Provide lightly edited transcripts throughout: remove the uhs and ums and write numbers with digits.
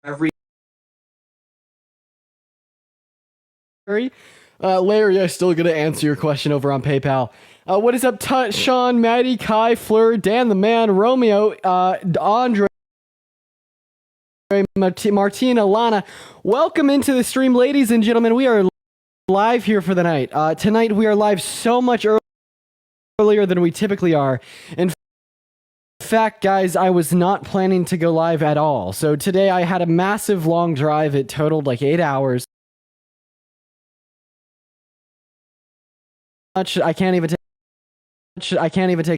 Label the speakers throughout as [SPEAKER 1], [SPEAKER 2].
[SPEAKER 1] every
[SPEAKER 2] Larry, I'm still gonna answer your question over on PayPal. What is up, Sean, Maddie, Kai, Fleur, Dan the Man, Romeo, Andre, Martina, Lana? Welcome into the stream, ladies and gentlemen. We are live here for the night. Tonight we are live so much earlier than we typically are. In fact, guys, I was not planning to go live at all. So today I had a massive long drive. It totaled like 8 hours. I can't even take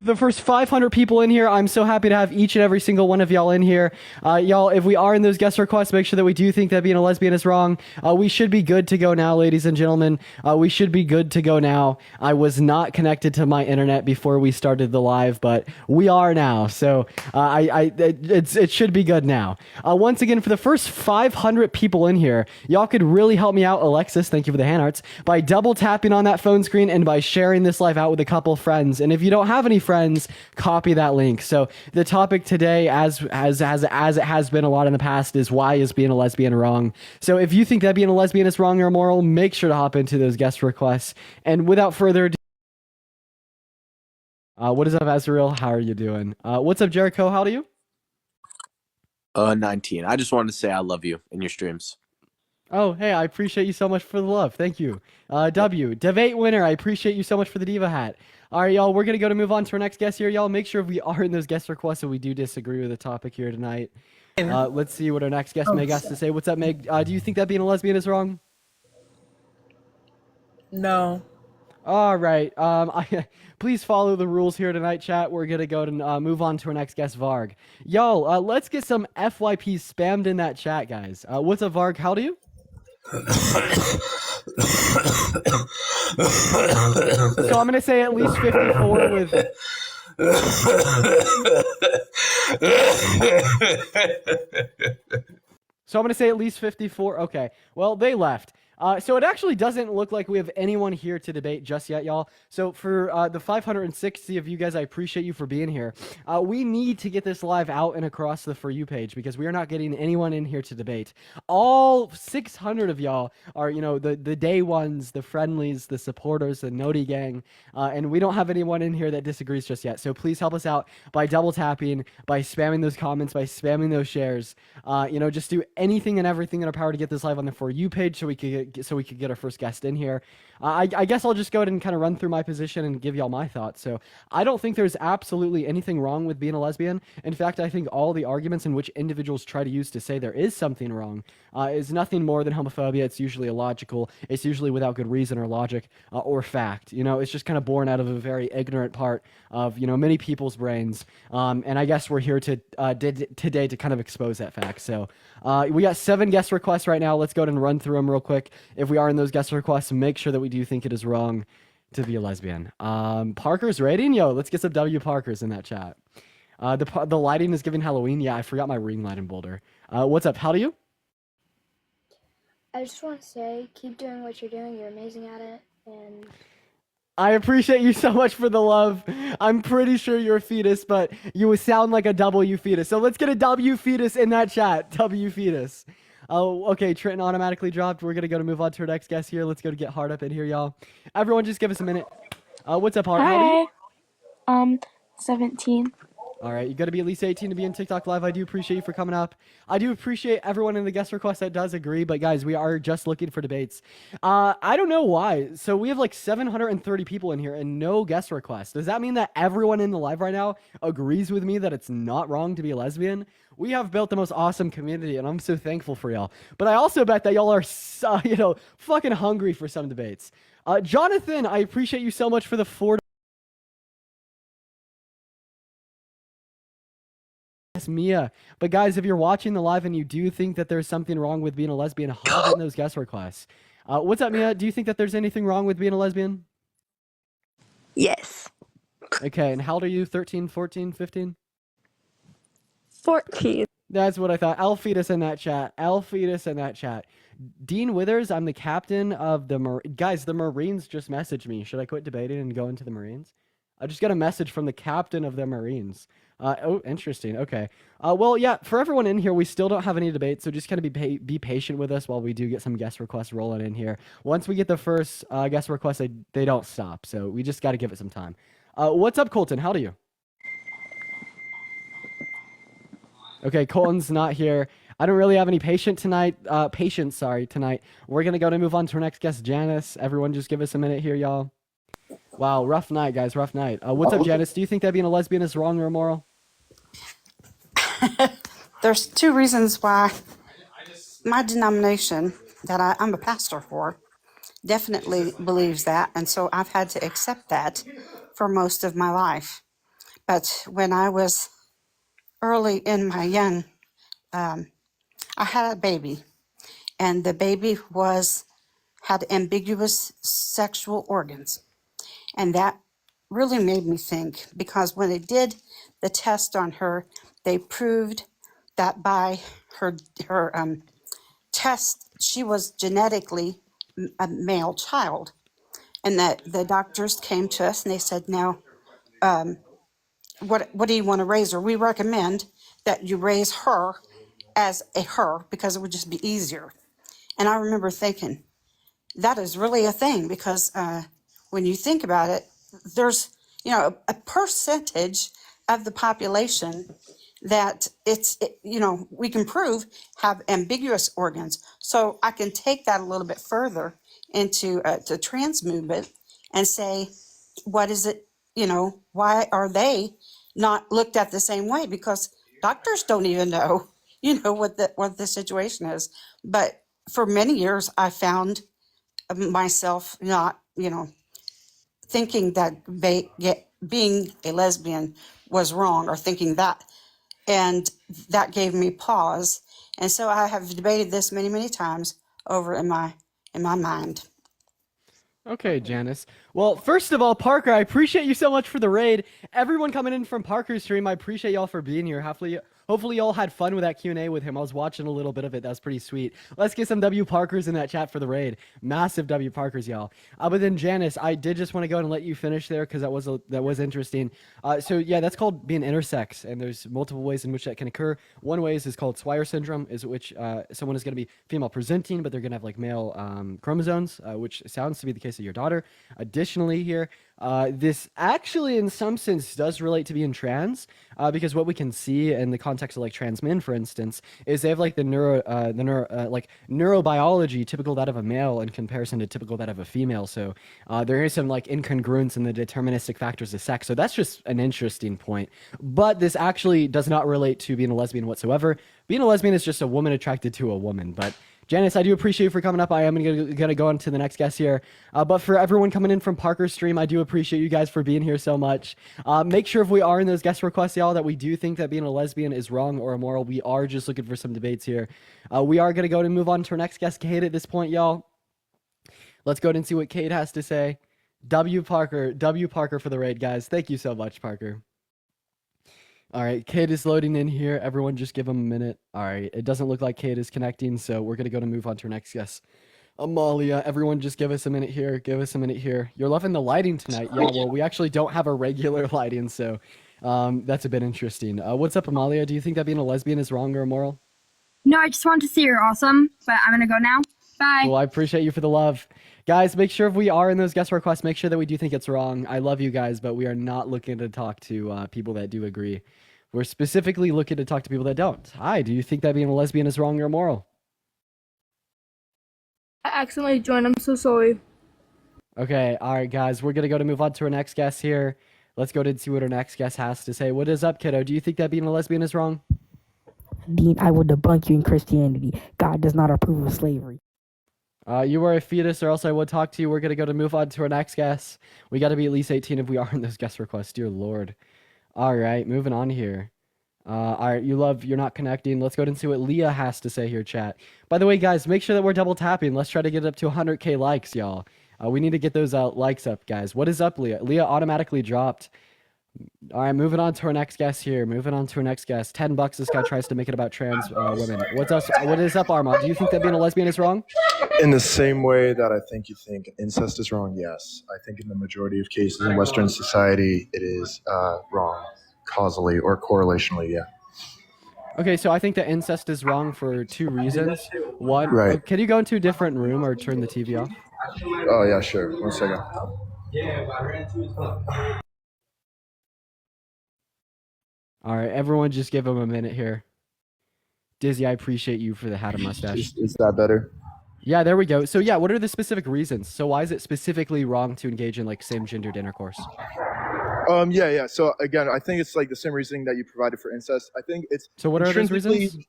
[SPEAKER 2] the first 500 people in here. I'm so happy to have each and every single one of y'all in here. Y'all, if we are in those guest requests, make sure that we do think that being a lesbian is wrong. We should be good to go now, ladies and gentlemen. We should be good to go now. I was not connected to my internet before we started the live, but we are now. So it should be good now. Once again, for the first 500 people in here, y'all could really help me out, Alexis, thank you for the hand arts, by double tapping on that phone screen and by sharing this live out with a couple friends. And if you don't have any friends, copy that link. So the topic today, as it has been a lot in the past, is why is being a lesbian wrong? So if you think that being a lesbian is wrong or immoral, make sure to hop into those guest requests. And without further ado, what is up, Azrael? How are you doing? What's up, Jericho? How old are you?
[SPEAKER 3] 19. I just wanted to say I love you in your streams.
[SPEAKER 2] Oh, hey, I appreciate you so much for the love. Thank you. Debate winner, I appreciate you so much for the diva hat. All right, y'all, we're going to move on to our next guest here. Y'all, make sure if we are in those guest requests and we do disagree with the topic here tonight. Let's see what our next guest, Meg, has to say. What's up, Meg? Do you think that being a lesbian is wrong?
[SPEAKER 4] No.
[SPEAKER 2] All right. Please follow the rules here tonight, chat. We're going to go and move on to our next guest, Varg. Y'all, let's get some FYP spammed in that chat, guys. What's up, Varg? How do you? So I'm going to say at least 54 with... So I'm going to say at least 54. Okay. Well, they left. So it actually doesn't look like we have anyone here to debate just yet, y'all. So for the 560 of you guys, I appreciate you for being here. We need to get this live out and across the For You page because we are not getting anyone in here to debate. All 600 of y'all are, you know, the day ones, the friendlies, the supporters, the Noti gang, and we don't have anyone in here that disagrees just yet. So please help us out by double tapping, by spamming those comments, by spamming those shares. You know, just do anything and everything in our power to get this live on the For You page so we could get our first guest in here. I guess I'll just go ahead and kind of run through my position and give y'all my thoughts. So I don't think there's absolutely anything wrong with being a lesbian. In fact, I think all the arguments in which individuals try to use to say there is something wrong is nothing more than homophobia. It's usually illogical. It's usually without good reason or logic or fact. You know, it's just kind of born out of a very ignorant part of, you know, many people's brains. And I guess we're here to today to kind of expose that fact. So we got 7 guest requests right now. Let's go ahead and run through them real quick. If we are in those guest requests, make sure that we do think it is wrong to be a lesbian. Parker's rating? Yo, let's get some W Parkers in that chat. The lighting is giving Halloween. Yeah, I forgot my ring light in Boulder. What's up? How do you?
[SPEAKER 5] I just want to say, keep doing what you're doing. You're amazing at it. And
[SPEAKER 2] I appreciate you so much for the love. I'm pretty sure you're a fetus, but you sound like a W fetus. So let's get a W fetus in that chat. W fetus. Oh, okay. Trenton automatically dropped. We're going to move on to our next guest here. Let's go to get Hard up in here, y'all. Everyone just give us a minute. What's up, Hard?
[SPEAKER 6] Hi. 17.
[SPEAKER 2] All right, you got to be at least 18 to be in TikTok Live. I do appreciate you for coming up. I do appreciate everyone in the guest request that does agree, but guys, we are just looking for debates. I don't know why. So we have like 730 people in here and no guest requests. Does that mean that everyone in the live right now agrees with me that it's not wrong to be a lesbian? We have built the most awesome community, and I'm so thankful for y'all. But I also bet that y'all are, you know, fucking hungry for some debates. Jonathan, I appreciate you so much for the $4. Mia. But guys, if you're watching the live and you do think that there's something wrong with being a lesbian, hop in those guest requests. What's up, Mia? Do you think that there's anything wrong with being a lesbian?
[SPEAKER 6] Yes.
[SPEAKER 2] Okay, and how old are you? 13, 14, 15?
[SPEAKER 6] 14.
[SPEAKER 2] That's what I thought. I'll feed us in that chat. I'll feed us in that chat. Dean Withers, I'm the captain of the Guys, the Marines just messaged me. Should I quit debating and go into the Marines? I just got a message from the captain of the Marines. Oh, interesting. Okay. Well, yeah, for everyone in here, we still don't have any debate, so just kind of be patient with us while we do get some guest requests rolling in here. Once we get the first guest request, they don't stop, so we just got to give it some time. What's up, Colton? How do you? Okay, Colton's not here. I don't really have any patience tonight. We're gonna go to move on to our next guest, Janice. Everyone, just give us a minute here, y'all. Wow, rough night, guys. Rough night. What's up, Janice? Do you think that being a lesbian is wrong or immoral?
[SPEAKER 1] There's two reasons why my denomination that I'm a pastor for definitely believes that, and so I've had to accept that for most of my life. But when I was early in my young, I had a baby, and the baby had ambiguous sexual organs, and that really made me think, because when they did the test on her, they proved that by her test, she was genetically a male child, and that the doctors came to us and they said, "Now, what do you want to raise her? We recommend that you raise her as a her because it would just be easier." And I remember thinking, that is really a thing, because when you think about it, there's a percentage of the population that we can prove have ambiguous organs. So I can take that a little bit further into the trans movement and say, what is it? Why are they not looked at the same way? Because doctors don't even know, what the situation is. But for many years, I found myself not, thinking that being a lesbian was wrong, or thinking that. And that gave me pause. And so I have debated this many, many times over in my mind.
[SPEAKER 2] Okay, Janice. Well, first of all, Parker, I appreciate you so much for the raid. Everyone coming in from Parker's stream, I appreciate y'all for being here. Hopefully y'all had fun with that Q&A with him. I was watching a little bit of it. That was pretty sweet. Let's get some W Parkers in that chat for the raid. Massive W Parkers, y'all. But then Janice, I did just want to go and let you finish there because that was interesting. So yeah, that's called being intersex, and there's multiple ways in which that can occur. One way is called Swyer syndrome, is which someone is going to be female presenting, but they're going to have like male chromosomes, which sounds to be the case of your daughter. Additionally here, this actually in some sense does relate to being trans, because what we can see in the context of like trans men, for instance, is they have like the neurobiology typical that of a male in comparison to typical that of a female. So there is some like incongruence in the deterministic factors of sex. So that's just an interesting point. But this actually does not relate to being a lesbian whatsoever. Being a lesbian is just a woman attracted to a woman. But Janice, I do appreciate you for coming up. I am gonna go on to the next guest here. But for everyone coming in from Parker's stream, I do appreciate you guys for being here so much. Make sure if we are in those guest requests, y'all, that we do think that being a lesbian is wrong or immoral. We are just looking for some debates here. We are gonna go and move on to our next guest, Kate, at this point, y'all. Let's go ahead and see what Kate has to say. W Parker for the raid, guys. Thank you so much, Parker. All right, Kate is loading in here. Everyone just give him a minute. All right, it doesn't look like Kate is connecting, so we're going to move on to our next guest. Amalia, everyone just give us a minute here. You're loving the lighting tonight. Yeah, well, we actually don't have a regular lighting, so that's a bit interesting. What's up, Amalia? Do you think that being a lesbian is wrong or immoral?
[SPEAKER 4] No, I just wanted to say you're awesome, but I'm going to go now. Bye.
[SPEAKER 2] Well, I appreciate you for the love. Guys, make sure if we are in those guest requests, make sure that we do think it's wrong. I love you guys, but we are not looking to talk to people that do agree. We're specifically looking to talk to people that don't. Hi, do you think that being a lesbian is wrong or immoral?
[SPEAKER 6] I accidentally joined. I'm so sorry.
[SPEAKER 2] Okay, all right, guys. We're going to move on to our next guest here. Let's go and see what our next guest has to say. What is up, kiddo? Do you think that being a lesbian is wrong?
[SPEAKER 7] Dean, I will debunk you in Christianity. God does not approve of slavery.
[SPEAKER 2] You are a fetus, or else I would talk to you. We're going to move on to our next guest. We got to be at least 18 if we are in those guest requests. Dear Lord. All right, moving on here. All right, you're not connecting. Let's go ahead and see what Leah has to say here, chat. By the way, guys, make sure that we're double tapping. Let's try to get it up to 100K likes, y'all. We need to get those likes up, guys. What is up, Leah? Leah automatically dropped. All right, moving on to our next guest here. $10. This guy tries to make it about trans women. What is up, Arma? Do you think that being a lesbian is wrong?
[SPEAKER 8] In the same way that I think you think incest is wrong, yes. I think in the majority of cases in Western society, it is wrong, causally or correlationally, yeah.
[SPEAKER 2] Okay, so I think that incest is wrong for two reasons. One,
[SPEAKER 8] Right.
[SPEAKER 2] can you go into a different room or turn the TV off?
[SPEAKER 8] Oh, yeah, sure. 1 second.
[SPEAKER 2] All right, everyone just give him a minute here. Dizzy, I appreciate you for the hat and mustache.
[SPEAKER 8] Is that better?
[SPEAKER 2] Yeah, there we go. So yeah, what are the specific reasons? So why is it specifically wrong to engage in like same-gendered intercourse?
[SPEAKER 8] Yeah. So again, I think it's like the same reasoning that you provided for incest. I think it's
[SPEAKER 2] So what are those
[SPEAKER 8] intrinsically
[SPEAKER 2] reasons?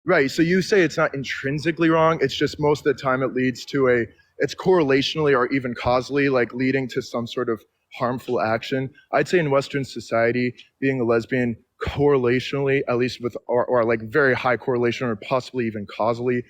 [SPEAKER 8] right. So you say it's not intrinsically wrong. It's just most of the time it leads to it's correlationally or even causally, like leading to some sort of harmful action. I'd say in Western society, being a lesbian correlationally, at least with or like very high correlation or possibly even causally,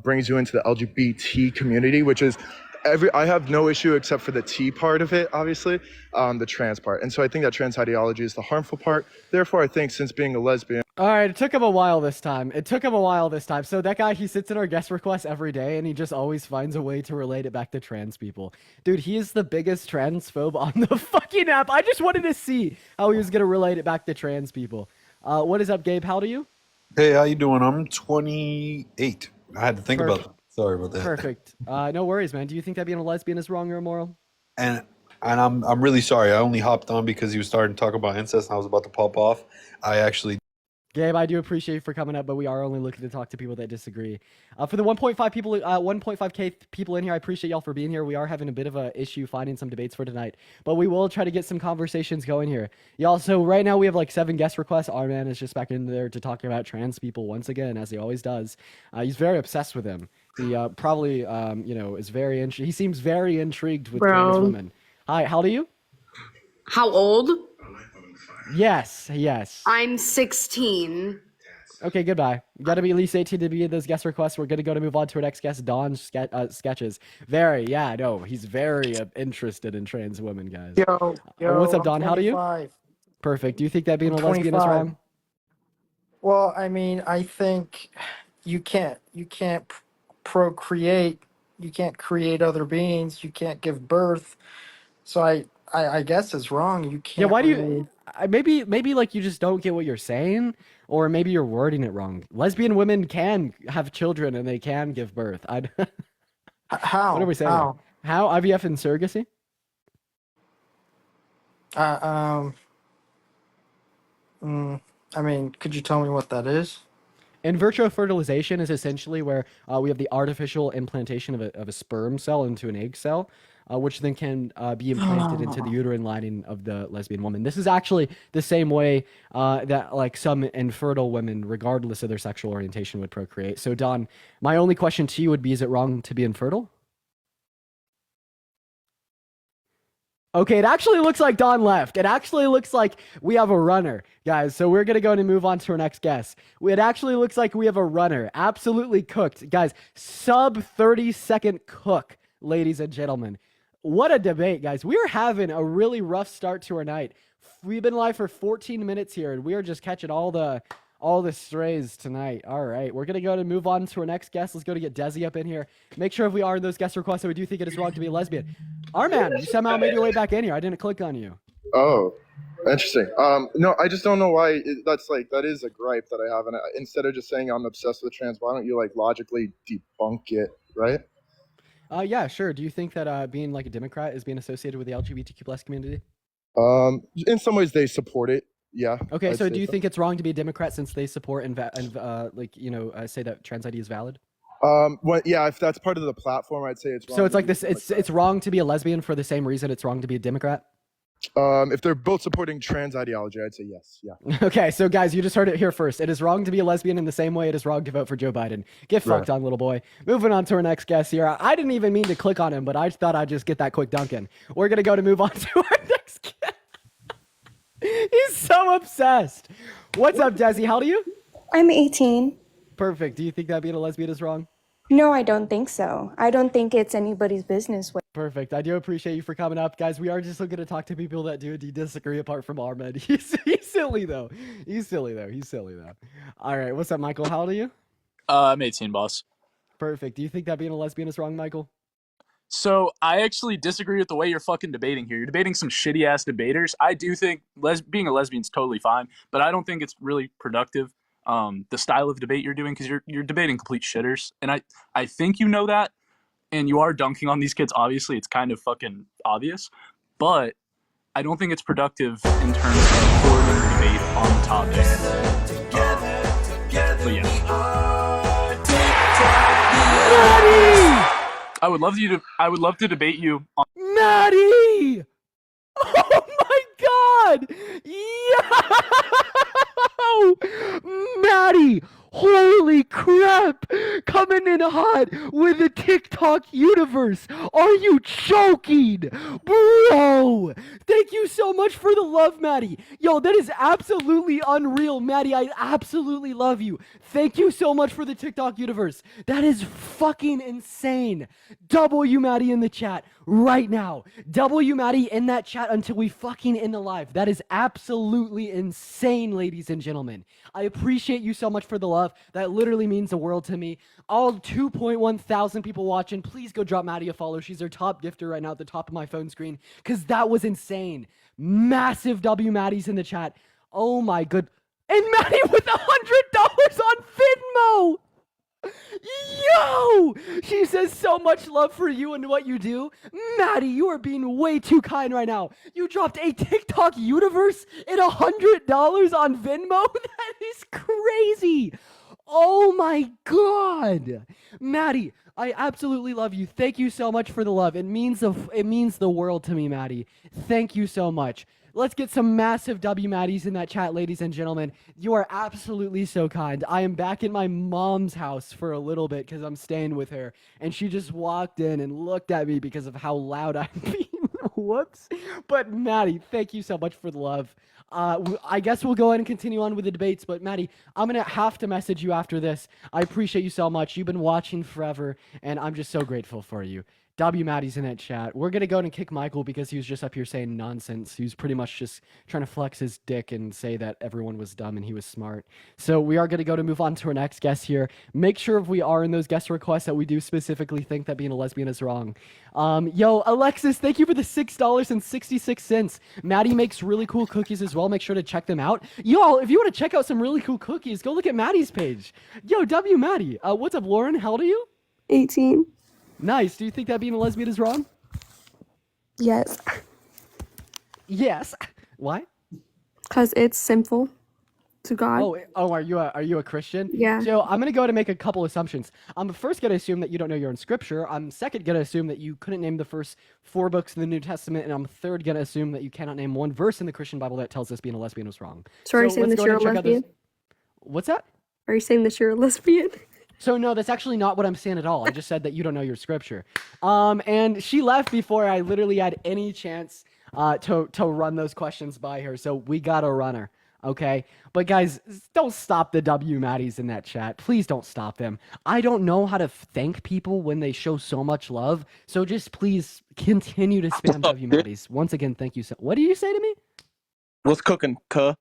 [SPEAKER 8] brings you into the LGBT community, which is I have no issue except for the T part of it, obviously, the trans part. And so I think that trans ideology is the harmful part. Therefore, I think since being a lesbian.
[SPEAKER 2] All right, it took him a while this time. So that guy, he sits in our guest requests every day, and he just always finds a way to relate it back to trans people. Dude, he is the biggest transphobe on the fucking app. I just wanted to see how he was going to relate it back to trans people. What is up, Gabe? How old are you?
[SPEAKER 9] Hey, how you doing? I'm 28. I had to think about that. Sorry about that.
[SPEAKER 2] Perfect. No worries, man. Do you think that being a lesbian is wrong or immoral?
[SPEAKER 9] And I'm really sorry. I only hopped on because he was starting to talk about incest and I was about to pop off. I actually
[SPEAKER 2] Gabe, I do appreciate you for coming up, but we are only looking to talk to people that disagree. For the 1.5K people in here, I appreciate y'all for being here. We are having a bit of a issue finding some debates for tonight, but we will try to get some conversations going here. Y'all, so right now we have like 7 guest requests. Our man is just back in there to talk about trans people once again, as he always does. He's very obsessed with them. He probably, is very he seems very intrigued with trans women. Hi, how old are you?
[SPEAKER 10] How old?
[SPEAKER 2] Yes.
[SPEAKER 10] I'm 16.
[SPEAKER 2] Okay, goodbye. You got to be at least 18 to be in those guest requests. We're going to move on to our next guest, Don's sketches. He's very interested in trans women, guys.
[SPEAKER 11] Yo,
[SPEAKER 2] what's up,
[SPEAKER 11] I'm
[SPEAKER 2] Don? How do you?
[SPEAKER 11] 25.
[SPEAKER 2] Perfect. Do you think that being
[SPEAKER 11] I'm
[SPEAKER 2] a lesbian is
[SPEAKER 11] 25.
[SPEAKER 2] wrong?
[SPEAKER 11] Well, I mean, I think you can't procreate, you can't create other beings, you can't give birth. So I guess it's wrong. You can't.
[SPEAKER 2] Yeah, why do
[SPEAKER 11] really...
[SPEAKER 2] you? Maybe like you just don't get what you're saying, or maybe you're wording it wrong. Lesbian women can have children and they can give birth.
[SPEAKER 11] How?
[SPEAKER 2] What are we saying? How IVF and surrogacy?
[SPEAKER 11] I mean, could you tell me what that is?
[SPEAKER 2] In vitro fertilization is essentially where we have the artificial implantation of a sperm cell into an egg cell, which then can be implanted into the uterine lining of the lesbian woman. This is actually the same way that like some infertile women, regardless of their sexual orientation, would procreate. So Don, my only question to you would be, is it wrong to be infertile? Okay, it actually looks like Don left. It actually looks like we have a runner, guys. So we're going to go and move on to our next guest. It actually looks like we have a runner. Absolutely cooked. Guys, sub 30-second cook, ladies and gentlemen. What a debate, guys. We are having a really rough start to our night. We've been live for 14 minutes here, and we are just catching all the strays tonight. All right, we're going to move on to our next guest. Let's go to get Desi up in here. Make sure if we are in those guest requests that we do think it is wrong to be a lesbian. Our man, you somehow made your way back in here. I didn't click on you.
[SPEAKER 8] Oh, interesting. No, I just don't know why that is a gripe that I have. And instead of just saying I'm obsessed with trans, why don't you like logically debunk it, right?
[SPEAKER 2] Yeah, sure. Do you think that being like a Democrat is being associated with the LGBTQ plus community?
[SPEAKER 8] In some ways they support it. Yeah.
[SPEAKER 2] Okay, so do you think it's wrong to be a Democrat since they support and say that trans ID is valid?
[SPEAKER 8] If that's part of the platform, I'd say it's wrong.
[SPEAKER 2] So it's like this. It's wrong to be a lesbian for the same reason it's wrong to be a Democrat.
[SPEAKER 8] If they're both supporting trans ideology, I'd say yes. Yeah.
[SPEAKER 2] Okay, so guys, you just heard it here first. It is wrong to be a lesbian in the same way it is wrong to vote for Joe Biden. Get fucked on, little boy. Moving on to our next guest here. I didn't even mean to click on him, but I thought I'd just get that quick dunk in. We're gonna move on to our next guest. He's so obsessed. What's up, Desi? How old are you?
[SPEAKER 12] I'm 18.
[SPEAKER 2] Perfect. Do you think that being a lesbian is wrong?
[SPEAKER 12] No, I don't think so. I don't think it's anybody's business.
[SPEAKER 2] Perfect. I do appreciate you for coming up. Guys, we are just looking to talk to people that do disagree apart from Ahmed. He's silly, though. He's silly, though. All right. What's up, Michael? How old are you?
[SPEAKER 13] I'm 18, boss.
[SPEAKER 2] Perfect. Do you think that being a lesbian is wrong, Michael?
[SPEAKER 13] So I actually disagree with the way you're fucking debating here. You're debating some shitty ass debaters. I do think being a lesbian is totally fine, but I don't think it's really productive. The style of debate you're doing, because you're debating complete shitters, and I think you know that, and you are dunking on these kids. Obviously, it's kind of fucking obvious, but I don't think it's productive in terms of forwarding the debate on the topic. But yeah. I would love to debate you on
[SPEAKER 2] Maddie! Oh my god! Yo! Maddie! Holy crap! Coming in hot with the TikTok universe! Are you joking? Bro! Thank you so much for the love, Maddie! Yo, that is absolutely unreal, Maddie. I absolutely love you. Thank you so much for the TikTok universe. That is fucking insane. W Maddie in the chat right now. W Maddie in that chat until we fucking end the live. That is absolutely insane, ladies and gentlemen. I appreciate you so much for the love. That literally means the world to me. All 2.1 thousand people watching, please go drop Maddie a follow. She's our top gifter right now at the top of my phone screen, because that was insane. Massive W Maddie's in the chat. Oh my good. And Maddie with $100 on Venmo. Yo! She says so much love for you and what you do. Maddie, you are being way too kind right now. You dropped a TikTok universe and $100 on Venmo? That is crazy. Oh my god. Maddie, I absolutely love you. Thank you so much for the love. It means the world to me, Maddie. Thank you so much. Let's get some massive W Maddies in that chat, ladies and gentlemen. You are absolutely so kind. I am back in my mom's house for a little bit because I'm staying with her. And she just walked in and looked at me because of how loud I'm being. Whoops. But Maddie, thank you so much for the love. I guess we'll go ahead and continue on with the debates. But Maddie, I'm going to have to message you after this. I appreciate you so much. You've been watching forever. And I'm just so grateful for you. W Maddie's in that chat. We're going to go and kick Michael because he was just up here saying nonsense. He was pretty much just trying to flex his dick and say that everyone was dumb and he was smart. So we are going to go to move on to our next guest here. Make sure if we are in those guest requests that we do specifically think that being a lesbian is wrong. Yo, Alexis, thank you for the $6.66. Maddie makes really cool cookies as well. Make sure to check them out. Y'all, if you want to check out some really cool cookies, go look at Maddie's page. Yo, W Maddie. What's up, Lauren? How old are you?
[SPEAKER 12] 18.
[SPEAKER 2] Nice. Do you think that being a lesbian is wrong?
[SPEAKER 12] Yes.
[SPEAKER 2] Yes. Why?
[SPEAKER 12] Because it's sinful to God.
[SPEAKER 2] Oh, are you a Christian?
[SPEAKER 12] Yeah.
[SPEAKER 2] So I'm gonna go to make a couple assumptions. I'm first gonna assume that you don't know your own scripture. I'm second gonna assume that you couldn't name the first 4 books in the New Testament, and I'm third gonna assume that you cannot name one verse in the Christian Bible that tells us being a lesbian was wrong.
[SPEAKER 12] So are you saying
[SPEAKER 2] let's
[SPEAKER 12] that
[SPEAKER 2] go
[SPEAKER 12] you're a
[SPEAKER 2] ahead and check out
[SPEAKER 12] lesbian?
[SPEAKER 2] What's that?
[SPEAKER 12] Are you saying that you're a lesbian?
[SPEAKER 2] So no, that's actually not what I'm saying at all. I just said that you don't know your scripture. And she left before I literally had any chance to run those questions by her. So we got to run her. Okay. But guys, don't stop the W Maddies in that chat. Please don't stop them. I don't know how to thank people when they show so much love. So just please continue to spam W Maddies. Once again, thank you. What did you say to me?
[SPEAKER 14] What's cooking, cuh?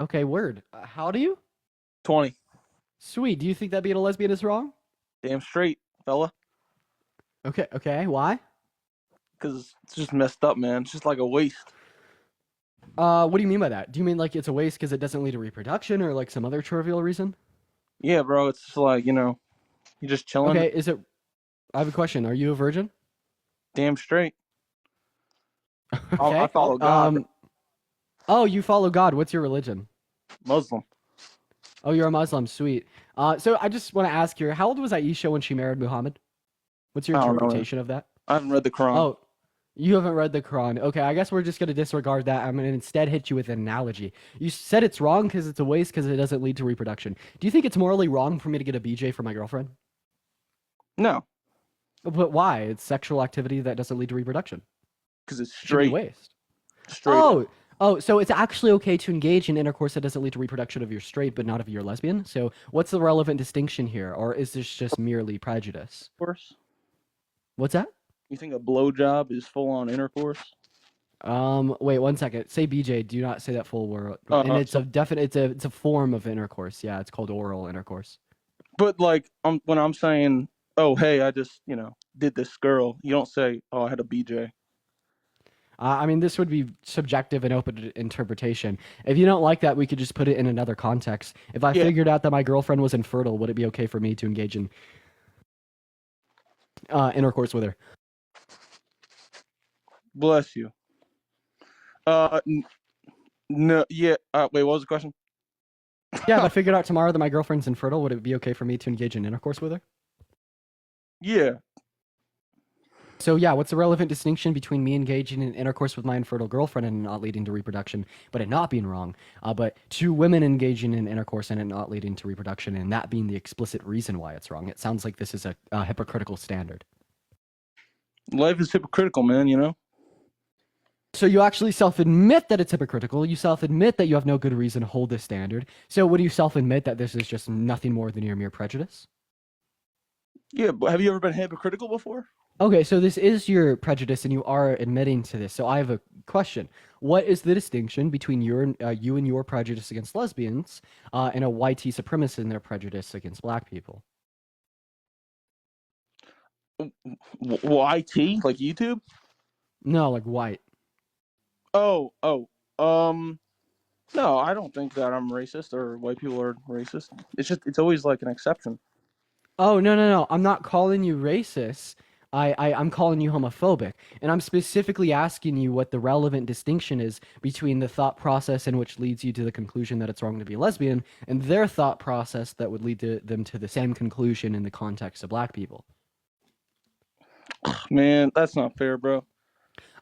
[SPEAKER 2] Okay, word. How old are you?
[SPEAKER 14] 20.
[SPEAKER 2] Sweet. Do you think that being a lesbian is wrong?
[SPEAKER 14] Damn straight, fella.
[SPEAKER 2] Okay. Why?
[SPEAKER 14] Because it's just messed up, man. It's just like a waste.
[SPEAKER 2] What do you mean by that? Do you mean like it's a waste because it doesn't lead to reproduction or like some other trivial reason?
[SPEAKER 14] Yeah, bro. It's just like, you're just chilling.
[SPEAKER 2] Okay, I have a question. Are you a virgin?
[SPEAKER 14] Damn straight.
[SPEAKER 2] Okay.
[SPEAKER 14] I follow God.
[SPEAKER 2] Oh, you follow God. What's your religion?
[SPEAKER 14] Muslim.
[SPEAKER 2] Oh, you're a Muslim. Sweet. So I just want to ask here, how old was Aisha when she married Muhammad? What's your interpretation of that?
[SPEAKER 14] I haven't read the Quran.
[SPEAKER 2] Oh, you haven't read the Quran. Okay, I guess we're just going to disregard that. I'm going to instead hit you with an analogy. You said it's wrong because it's a waste because it doesn't lead to reproduction. Do you think it's morally wrong for me to get a BJ for my girlfriend?
[SPEAKER 14] No.
[SPEAKER 2] But why? It's sexual activity that doesn't lead to reproduction.
[SPEAKER 14] Because it's straight.
[SPEAKER 2] Waste.
[SPEAKER 14] Straight.
[SPEAKER 2] Oh, so it's actually okay to engage in intercourse that doesn't lead to reproduction of your straight, but not of your lesbian? So what's the relevant distinction here? Or is this just merely prejudice?
[SPEAKER 14] Intercourse?
[SPEAKER 2] What's that?
[SPEAKER 14] You think a blowjob is full-on intercourse?
[SPEAKER 2] Wait 1 second. Say BJ. Do not say that full word. And it's a form of intercourse. Yeah, it's called oral intercourse.
[SPEAKER 14] But like, when I'm saying, oh hey, I just did this girl, you don't say, oh I had a BJ.
[SPEAKER 2] I mean, this would be subjective and open to interpretation. If you don't like that, we could just put it in another context. If I figured out that my girlfriend was infertile, would it be okay for me to engage in intercourse with her?
[SPEAKER 14] Bless you. No, yeah. Wait, what was the question?
[SPEAKER 2] Yeah, if I figured out tomorrow that my girlfriend's infertile, would it be okay for me to engage in intercourse with her?
[SPEAKER 14] Yeah.
[SPEAKER 2] So yeah, what's the relevant distinction between me engaging in intercourse with my infertile girlfriend and not leading to reproduction, but it not being wrong, but two women engaging in intercourse and it not leading to reproduction, and that being the explicit reason why it's wrong? It sounds like this is a hypocritical standard.
[SPEAKER 14] Life is hypocritical, man.
[SPEAKER 2] So you actually self-admit that it's hypocritical. You self-admit that you have no good reason to hold this standard. So would you self-admit that this is just nothing more than your mere prejudice?
[SPEAKER 14] Yeah, but have you ever been hypocritical before?
[SPEAKER 2] Okay, so this is your prejudice, and you are admitting to this. So I have a question: what is the distinction between you and your prejudice against lesbians, and a white supremacist and their prejudice against black people?
[SPEAKER 14] YT, like YouTube?
[SPEAKER 2] No, like white.
[SPEAKER 14] Oh. No, I don't think that I'm racist or white people are racist. It's always like an exception.
[SPEAKER 2] Oh, no. I'm not calling you racist. I'm calling you homophobic. And I'm specifically asking you what the relevant distinction is between the thought process in which leads you to the conclusion that it's wrong to be lesbian and their thought process that would lead them to the same conclusion in the context of black people.
[SPEAKER 14] Man, that's not fair, bro.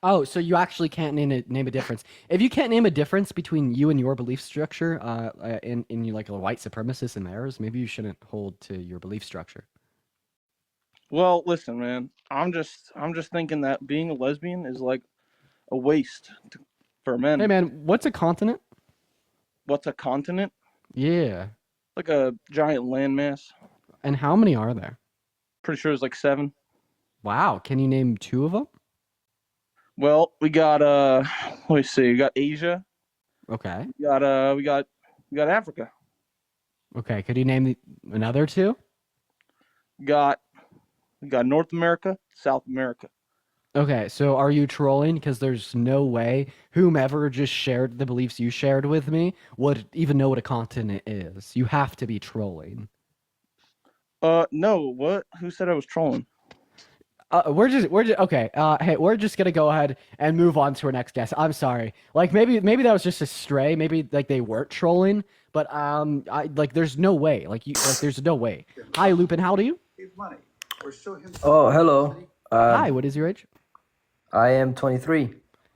[SPEAKER 2] Oh, so you actually can't name a difference. If you can't name a difference between you and your belief structure, in you like a white supremacist and theirs, maybe you shouldn't hold to your belief structure.
[SPEAKER 14] Well, listen, man. I'm just thinking that being a lesbian is like a waste for men.
[SPEAKER 2] Hey, man, what's a continent?
[SPEAKER 14] What's a continent?
[SPEAKER 2] Yeah.
[SPEAKER 14] Like a giant landmass.
[SPEAKER 2] And how many are there?
[SPEAKER 14] Pretty sure it's like 7.
[SPEAKER 2] Wow. Can you name 2 of them?
[SPEAKER 14] Well, we got let me see. We got Asia.
[SPEAKER 2] Okay.
[SPEAKER 14] We got Africa.
[SPEAKER 2] Okay. Could you name another 2?
[SPEAKER 14] We got North America, South America.
[SPEAKER 2] Okay, so are you trolling? Because there's no way whomever just shared the beliefs you shared with me would even know what a continent is. You have to be trolling.
[SPEAKER 14] No. What? Who said I was trolling?
[SPEAKER 2] We're just okay. Hey, we're just gonna go ahead and move on to our next guest. I'm sorry. Like maybe that was just a stray. Maybe like they weren't trolling, but there's no way. There's no way. Hi, Lupin. How old are you?
[SPEAKER 15] Oh, hello.
[SPEAKER 2] Hi. What is your age?
[SPEAKER 15] I am 23.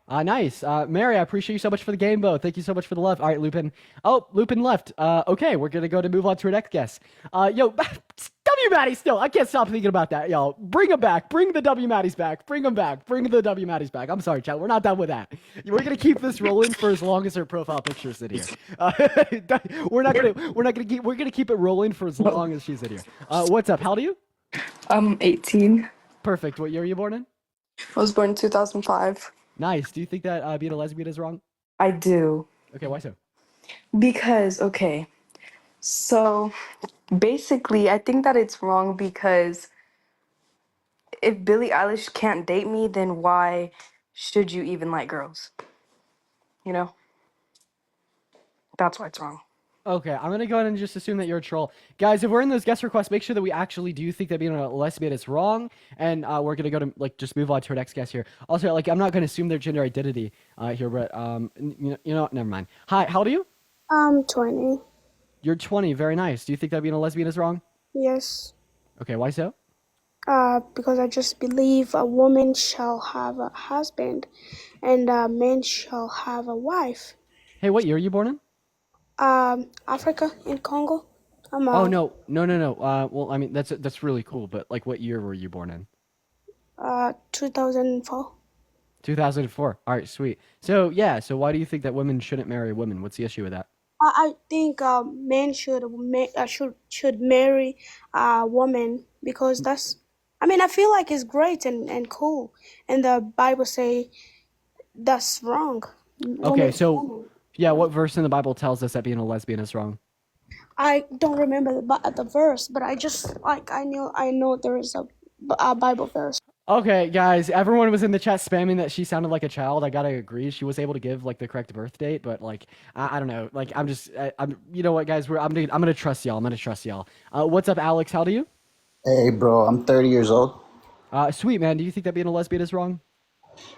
[SPEAKER 2] Nice. Mary, I appreciate you so much for the game, though. Thank you so much for the love. All right, Lupin. Oh, Lupin left. Okay, we're gonna go to move on to our next guest. Yo, W Matty still. I can't stop thinking about that, y'all. Bring them back. Bring the W Matties back. Bring them back. Bring the W Matties back. I'm sorry, chat. We're not done with that. We're gonna keep this rolling for as long as her profile picture's in here. We're gonna keep it rolling for as long as she's in here. What's up? How old are you?
[SPEAKER 16] I'm 18.
[SPEAKER 2] Perfect. What year were you born in?
[SPEAKER 16] I was born in 2005.
[SPEAKER 2] Nice. Do you think that being a lesbian is wrong?
[SPEAKER 16] I do.
[SPEAKER 2] Okay, why so?
[SPEAKER 16] Because, okay, so basically, I think that it's wrong because if Billie Eilish can't date me, then why should you even like girls? You know? That's why it's wrong.
[SPEAKER 2] Okay, I'm gonna go ahead and just assume that you're a troll. Guys, if we're in those guest requests, make sure that we actually do think that being a lesbian is wrong, and we're gonna go to, just move on to our next guest here. Also, I'm not gonna assume their gender identity here, but, you know, never mind. Hi, how old are you?
[SPEAKER 17] 20.
[SPEAKER 2] You're 20, very nice. Do you think that being a lesbian is wrong?
[SPEAKER 17] Yes.
[SPEAKER 2] Okay, why so?
[SPEAKER 17] Because I just believe a woman shall have a husband and a man shall have a wife.
[SPEAKER 2] Hey, what year are you born in?
[SPEAKER 17] Africa, in Congo.
[SPEAKER 2] Oh, no. Well, I mean, that's really cool, but, what year were you born in?
[SPEAKER 17] 2004.
[SPEAKER 2] 2004. All right, sweet. So, yeah, why do you think that women shouldn't marry women? What's the issue with that?
[SPEAKER 17] I think men should marry a woman because I feel like it's great and cool. And the Bible say that's wrong.
[SPEAKER 2] Okay, so, yeah, what verse in the Bible tells us that being a lesbian is wrong?
[SPEAKER 17] I don't remember the verse, but I just like I know there is a Bible verse.
[SPEAKER 2] Okay, guys, everyone was in the chat spamming that she sounded like a child. I gotta agree. She was able to give like the correct birth date, but like I don't know. Like I'm you know what, guys? I'm gonna trust y'all. I'm gonna trust y'all. What's up, Alex? How do you?
[SPEAKER 18] Hey, bro, I'm 30 years old.
[SPEAKER 2] Sweet man. Do you think that being a lesbian is wrong?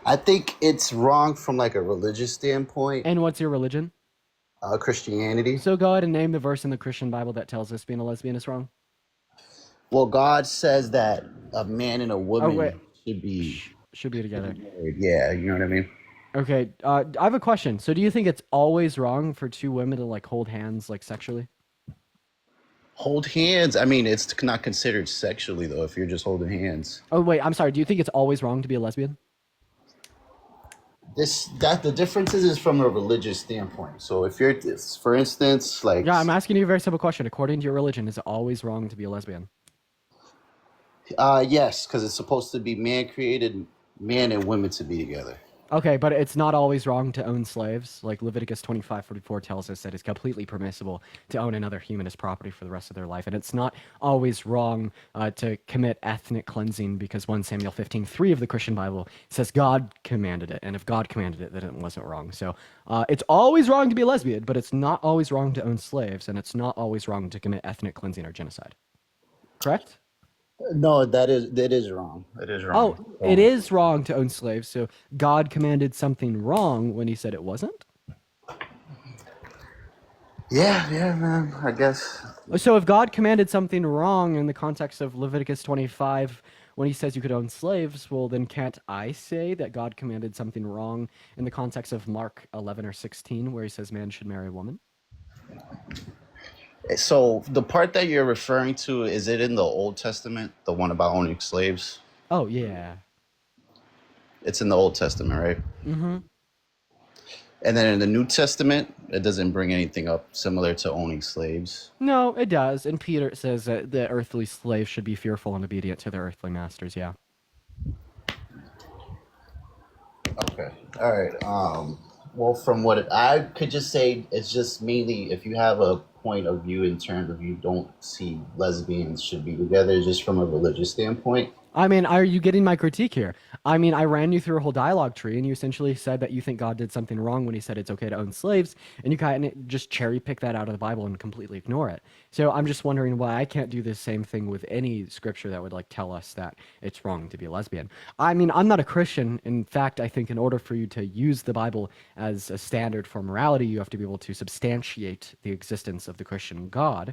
[SPEAKER 18] I think it's wrong from like a religious standpoint.
[SPEAKER 2] And what's your religion?
[SPEAKER 18] Christianity.
[SPEAKER 2] So go ahead and name the verse in the Christian Bible that tells us being a lesbian is wrong.
[SPEAKER 18] Well, God says that a man and a woman
[SPEAKER 2] wait.
[SPEAKER 18] should be
[SPEAKER 2] together.
[SPEAKER 18] married. Yeah, you know what I mean?
[SPEAKER 2] Okay, I have a question. So do you think it's always wrong for two women to like hold hands like sexually?
[SPEAKER 18] Hold hands. I mean, it's not considered sexually though if you're just holding hands.
[SPEAKER 2] Oh wait, I'm sorry. Do you think it's always wrong to be a lesbian?
[SPEAKER 18] The difference is from a religious standpoint. So if you're, for instance, like
[SPEAKER 2] Yeah, I'm asking you a very simple question. According to your religion, is it always wrong to be a lesbian?
[SPEAKER 18] yes, because it's supposed to be man created, man and women to be together.
[SPEAKER 2] Okay, but it's not always wrong to own slaves. Like Leviticus 25:44 tells us that it's completely permissible to own another human as property for the rest of their life. And it's not always wrong to commit ethnic cleansing because 1 Samuel 15:3 of the Christian Bible says God commanded it. And if God commanded it, then it wasn't wrong. So it's always wrong to be a lesbian, but it's not always wrong to own slaves. And it's not always wrong to commit ethnic cleansing or genocide. Correct?
[SPEAKER 18] No, that is wrong. It is wrong.
[SPEAKER 2] Oh, it is wrong to own slaves. So God commanded something wrong when he said it wasn't?
[SPEAKER 18] Yeah, man, I guess.
[SPEAKER 2] So if God commanded something wrong in the context of Leviticus 25 when he says you could own slaves, well, then can't I say that God commanded something wrong in the context of Mark 11 or 16 where he says man should marry a woman?
[SPEAKER 18] So the part that you're referring to, is it in the Old Testament, the one about owning slaves?
[SPEAKER 2] Oh, yeah.
[SPEAKER 18] It's in the Old Testament, right?
[SPEAKER 2] Mm-hmm.
[SPEAKER 18] And then in the New Testament, it doesn't bring anything up similar to owning slaves.
[SPEAKER 2] No, it does. And Peter says that the earthly slaves should be fearful and obedient to their earthly masters, yeah.
[SPEAKER 18] Okay. All right. Well, from what I could just say, it's just mainly if you have a point of view in terms of you don't see lesbians should be together, just from a religious standpoint.
[SPEAKER 2] I mean, are you getting my critique here? I mean, I ran you through a whole dialogue tree, and you essentially said that you think God did something wrong when he said it's okay to own slaves, and you kind of just cherry pick that out of the Bible and completely ignore it. So I'm just wondering why I can't do the same thing with any scripture that would like tell us that it's wrong to be a lesbian. I mean, I'm not a Christian. In fact, I think in order for you to use the Bible as a standard for morality, you have to be able to substantiate the existence of the Christian God.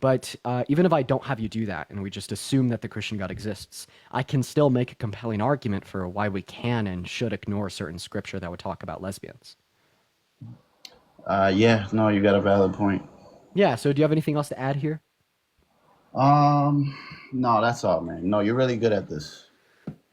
[SPEAKER 2] But even if I don't have you do that, and we just assume that the Christian God exists, I can still make a compelling argument for why we can and should ignore certain scripture that would talk about lesbians.
[SPEAKER 18] Yeah, no, you got a valid point.
[SPEAKER 2] Yeah, so do you have anything else to add here?
[SPEAKER 18] No, that's all, man. No, you're really good at this.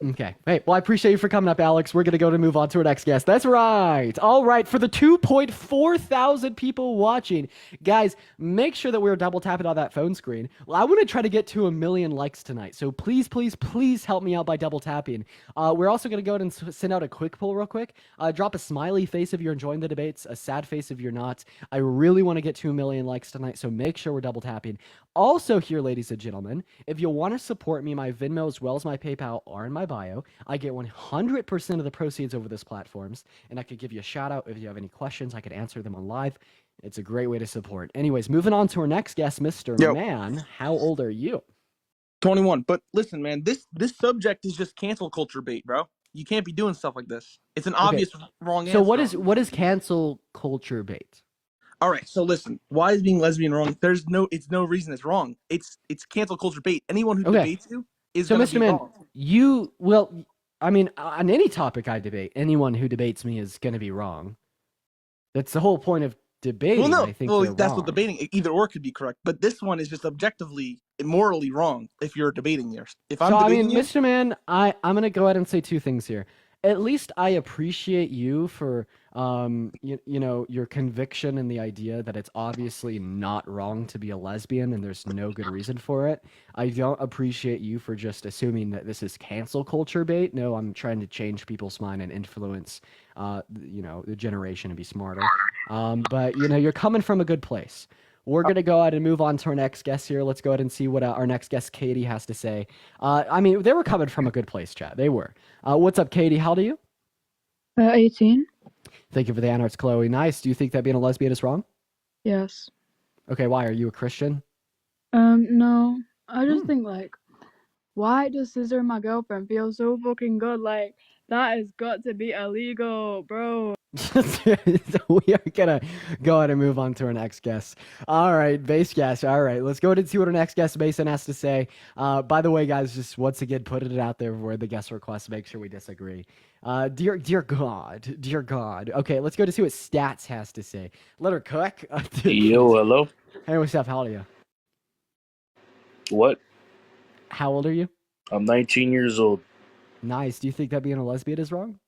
[SPEAKER 2] Okay. Hey, well, I appreciate you for coming up, Alex. We're going to move on to our next guest. That's right. All right. For the 2.4 thousand people watching, guys, make sure that we're double tapping on that phone screen. Well, I want to try to get to 1 million likes tonight. So please, please, please help me out by double tapping. We're also going to go ahead and send out a quick poll real quick. Drop a smiley face if you're enjoying the debates, a sad face if you're not. I really want to get to 1 million likes tonight, so make sure we're double tapping. Also here, ladies and gentlemen, if you want to support me, my Venmo as well as my PayPal are in my bio. I get 100% of the proceeds over this platforms, and I could give you a shout out if you have any questions. I could answer them on live. It's a great way to support. Anyways, moving on to our next guest, Mr. Man. How old are you?
[SPEAKER 14] 21. But listen, man, this subject is just cancel culture bait, bro. You can't be doing stuff like this. It's an obvious wrong answer.
[SPEAKER 2] So what is cancel culture bait?
[SPEAKER 14] All right, so listen, why is being lesbian wrong? It's no reason it's wrong. It's cancel culture bait. Anyone who debates you is
[SPEAKER 2] so,
[SPEAKER 14] gonna
[SPEAKER 2] Mr.
[SPEAKER 14] be
[SPEAKER 2] Man,
[SPEAKER 14] wrong.
[SPEAKER 2] I mean, on any topic I debate, anyone who debates me is going to be wrong. That's the whole point of debating.
[SPEAKER 14] Well, no,
[SPEAKER 2] I think
[SPEAKER 14] that's
[SPEAKER 2] wrong.
[SPEAKER 14] what debating. Either or could be correct, but this one is just objectively and morally wrong. If you're debating yours,
[SPEAKER 2] Mr. Man, I'm going to go ahead and say two things here. At least I appreciate you for your conviction in the idea that it's obviously not wrong to be a lesbian and there's no good reason for it. I don't appreciate you for just assuming that this is cancel culture bait. No, I'm trying to change people's mind and influence the generation to be smarter. But you're coming from a good place. We're going to go ahead and move on to our next guest here. Let's go ahead and see what our next guest, Katie, has to say. I mean, they were coming from a good place, chat. They were. What's up, Katie? How old are you?
[SPEAKER 6] 18.
[SPEAKER 2] Thank you for the honor. It's Chloe. Nice. Do you think that being a lesbian is wrong?
[SPEAKER 6] Yes.
[SPEAKER 2] Okay, why? Are you a Christian?
[SPEAKER 6] No. I just think, like, why does scissoring my girlfriend feel so fucking good? Like, that has got to be illegal, bro.
[SPEAKER 2] So we are gonna go ahead and move on to our next guest. All right, base guest. All right, let's go ahead and see what our next guest Mason has to say. By the way, guys, just once again putting it out there where the guest requests, make sure we disagree. Dear God. Okay, let's go to see what Stats has to say. Let her cook.
[SPEAKER 19] Yo, hello.
[SPEAKER 2] Hey, what's up? How old are you?
[SPEAKER 19] What?
[SPEAKER 2] How old are you?
[SPEAKER 19] I'm 19 years old.
[SPEAKER 2] Nice. Do you think that being a lesbian is wrong?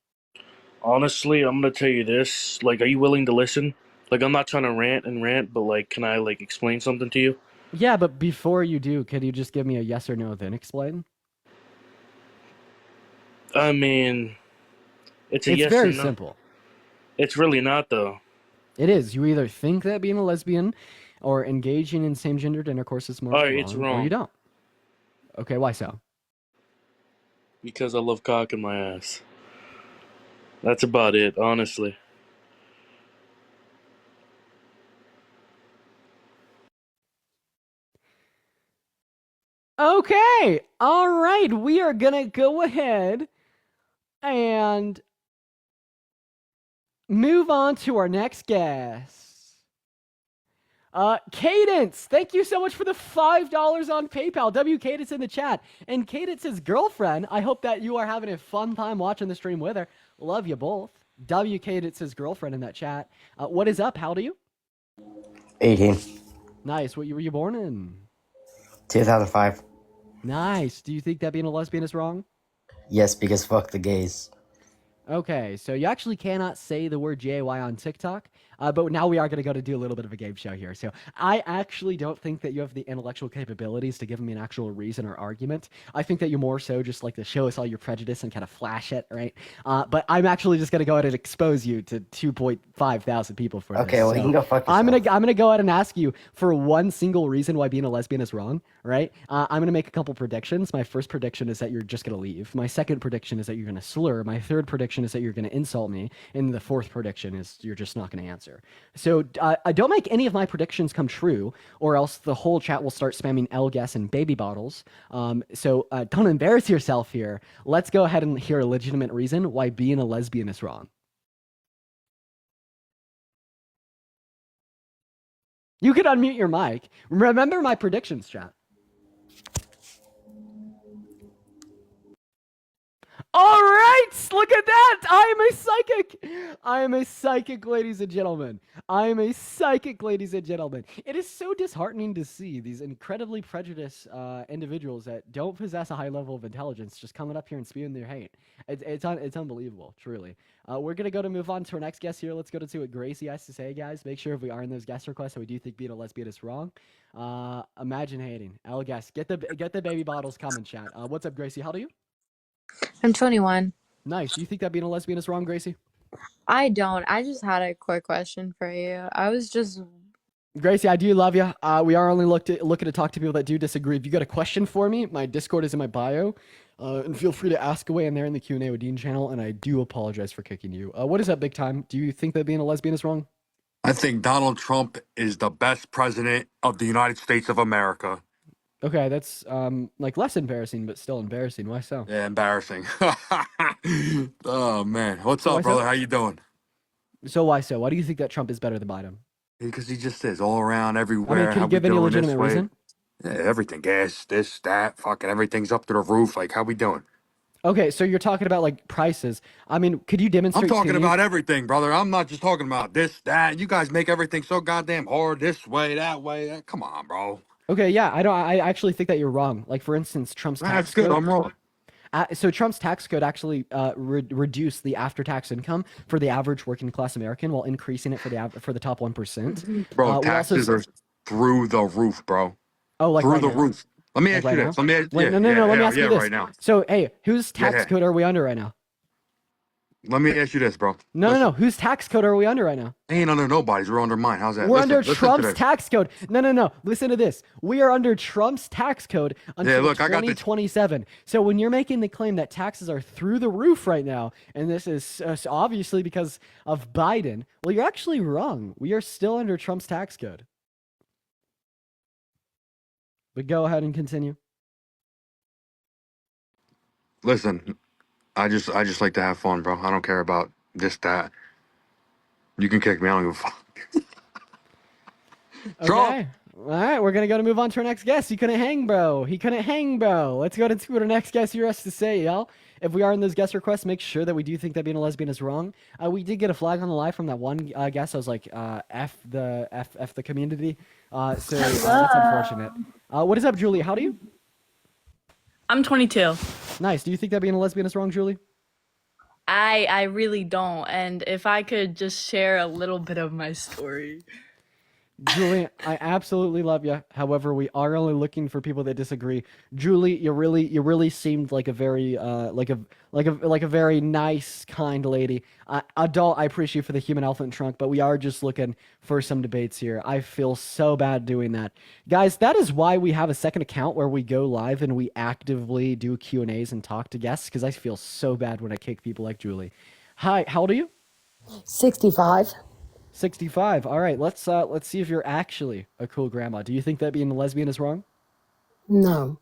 [SPEAKER 19] Honestly, I'm gonna tell you this. Like, are you willing to listen? Like, I'm not trying to rant, but like, can I like explain something to you?
[SPEAKER 2] Yeah, but before you do, can you just give me a yes or no, then explain?
[SPEAKER 19] I mean, it's a yes
[SPEAKER 2] very
[SPEAKER 19] or no.
[SPEAKER 2] simple.
[SPEAKER 19] It's really not though.
[SPEAKER 2] It is. You either think that being a lesbian or engaging in same-gendered intercourse is morally
[SPEAKER 19] Alright, it's wrong.
[SPEAKER 2] or you don't. Okay, why so?
[SPEAKER 19] Because I love cock in my ass. That's about it, honestly.
[SPEAKER 2] Okay. All right. We are going to go ahead and move on to our next guest. Cadence, thank you so much for the $5 on PayPal. W Cadence in the chat. And Cadence's girlfriend, I hope that you are having a fun time watching the stream with her. Love you both. W Cadence's girlfriend in that chat. What is up? How old are you?
[SPEAKER 20] 18.
[SPEAKER 2] Nice. What year were you born in?
[SPEAKER 20] 2005.
[SPEAKER 2] Nice. Do you think that being a lesbian is wrong?
[SPEAKER 20] Yes, because fuck the gays.
[SPEAKER 2] Okay, so you actually cannot say the word GAY on TikTok, but now we are going to go to do a little bit of a game show here. So I actually don't think that you have the intellectual capabilities to give me an actual reason or argument. I think that you more so just like to show us all your prejudice and kind of flash it, right? But I'm actually just going to go ahead and expose you to 2.5 thousand people for this.
[SPEAKER 20] Okay, well, you can go fuck yourself.
[SPEAKER 2] I'm gonna go ahead and ask you for one single reason why being a lesbian is wrong, right? I'm gonna make a couple predictions. My first prediction is that you're just gonna leave. My second prediction is that you're gonna slur. My third prediction is that you're gonna insult me, and the fourth prediction is you're just not gonna answer. So don't make any of my predictions come true, or else the whole chat will start spamming L gas and baby bottles. So don't embarrass yourself here. Let's go ahead and hear a legitimate reason why being a lesbian is wrong. You could unmute your mic. Remember my predictions, chat. All right, look at that. I am a psychic. I am a psychic, ladies and gentlemen. I am a psychic, ladies and gentlemen. It is so disheartening to see these incredibly prejudiced individuals that don't possess a high level of intelligence just coming up here and spewing their hate. It's unbelievable, truly. We're going to move on to our next guest here. Let's go to see what Gracie has to say, guys. Make sure if we are in those guest requests that we do think being a lesbian is wrong. Imagine hating. I'll guess. Get the baby bottles coming, chat. What's up, Gracie? How old are you?
[SPEAKER 21] I'm 21.
[SPEAKER 2] Nice. Do you think that being a lesbian is wrong, Gracie?
[SPEAKER 21] I don't. I just had a quick question for you. I was just...
[SPEAKER 2] Gracie, I do love you. We are only looking to talk to people that do disagree. If you got a question for me, my Discord is in my bio. And feel free to ask away in there in the Q&A with Dean channel. And I do apologize for kicking you. What is up, Big Time? Do you think that being a lesbian is wrong?
[SPEAKER 22] I think Donald Trump is the best president of the United States of America.
[SPEAKER 2] Okay, that's like less embarrassing, but still embarrassing. Why so?
[SPEAKER 22] Yeah, embarrassing. Oh man, what's
[SPEAKER 2] So
[SPEAKER 22] up, brother? How you doing?
[SPEAKER 2] So why so? Why do you think that Trump is better than Biden?
[SPEAKER 22] Because he just is all around,
[SPEAKER 2] I
[SPEAKER 22] everywhere.
[SPEAKER 2] mean, can
[SPEAKER 22] How
[SPEAKER 2] you give
[SPEAKER 22] we
[SPEAKER 2] any
[SPEAKER 22] doing this
[SPEAKER 2] legitimate
[SPEAKER 22] way?
[SPEAKER 2] reason?
[SPEAKER 22] Yeah, everything. Gas, this, that, fucking everything's up to the roof. Like, how we doing?
[SPEAKER 2] Okay, so you're talking about like prices. I mean, could you
[SPEAKER 22] I'm
[SPEAKER 2] demonstrate to
[SPEAKER 22] talking
[SPEAKER 2] me?
[SPEAKER 22] about everything, brother. I'm not just talking about this, that. You guys make everything so goddamn hard this way, that way. Come on, bro.
[SPEAKER 2] Okay, yeah, I actually think that you're wrong. Like for instance, Trump's tax
[SPEAKER 22] That's good.
[SPEAKER 2] code.
[SPEAKER 22] I'm wrong.
[SPEAKER 2] So Trump's tax code actually reduced the after-tax income for the average working-class American while increasing it for the top 1%.
[SPEAKER 22] Bro, taxes are through the roof, bro.
[SPEAKER 2] Oh, like
[SPEAKER 22] through
[SPEAKER 2] right
[SPEAKER 22] the
[SPEAKER 2] now?
[SPEAKER 22] roof. Let me
[SPEAKER 2] Like
[SPEAKER 22] ask you
[SPEAKER 2] right
[SPEAKER 22] this.
[SPEAKER 2] now?
[SPEAKER 22] Let me ask,
[SPEAKER 2] Wait,
[SPEAKER 22] yeah,
[SPEAKER 2] no. Let me
[SPEAKER 22] yeah,
[SPEAKER 2] ask you
[SPEAKER 22] yeah,
[SPEAKER 2] this.
[SPEAKER 22] right now.
[SPEAKER 2] So, hey, whose tax
[SPEAKER 22] Yeah.
[SPEAKER 2] code are we under right now?
[SPEAKER 22] Let me ask you this, bro.
[SPEAKER 2] No. Whose tax code are we under right now?
[SPEAKER 22] Ain't under nobody's. We're under mine. How's that?
[SPEAKER 2] We're
[SPEAKER 22] Listen,
[SPEAKER 2] under
[SPEAKER 22] listen to
[SPEAKER 2] Trump's
[SPEAKER 22] this.
[SPEAKER 2] tax code. No. Listen to this. We are under Trump's tax code until
[SPEAKER 22] look, I got the-
[SPEAKER 2] 2027. So when you're making the claim that taxes are through the roof right now, and this is obviously because of Biden, well, you're actually wrong. We are still under Trump's tax code. But go ahead and continue.
[SPEAKER 22] Listen, I just like to have fun, bro. I don't care about this, that. You can kick me. I don't give a fuck.
[SPEAKER 2] Okay. All right, we're gonna move on to our next guest. He couldn't hang, bro. Let's go to see what our next guest here has to say, y'all. If we are in those guest requests, make sure that we do think that being a lesbian is wrong. We did get a flag on the live from that one guest. I was like, f the community. So that's unfortunate. What is up, Julie? How do you?
[SPEAKER 3] I'm 22.
[SPEAKER 2] Nice. Do you think that being a lesbian is wrong, Julie?
[SPEAKER 3] I really don't. And if I could just share a little bit of my story.
[SPEAKER 2] Julie, I absolutely love you. However, we are only looking for people that disagree. Julie, you really seemed like a very like a very nice, kind lady. Adult, I appreciate you for the human elephant trunk, but we are just looking for some debates here. I feel so bad doing that, guys. That is why we have a second account where we go live and we actively do Q&As and talk to guests, because I feel so bad when I kick people like Julie. Hi, how old are you?
[SPEAKER 5] 65.
[SPEAKER 2] 65. All right, let's see if you're actually a cool grandma. Do you think that being a lesbian is wrong?
[SPEAKER 5] No.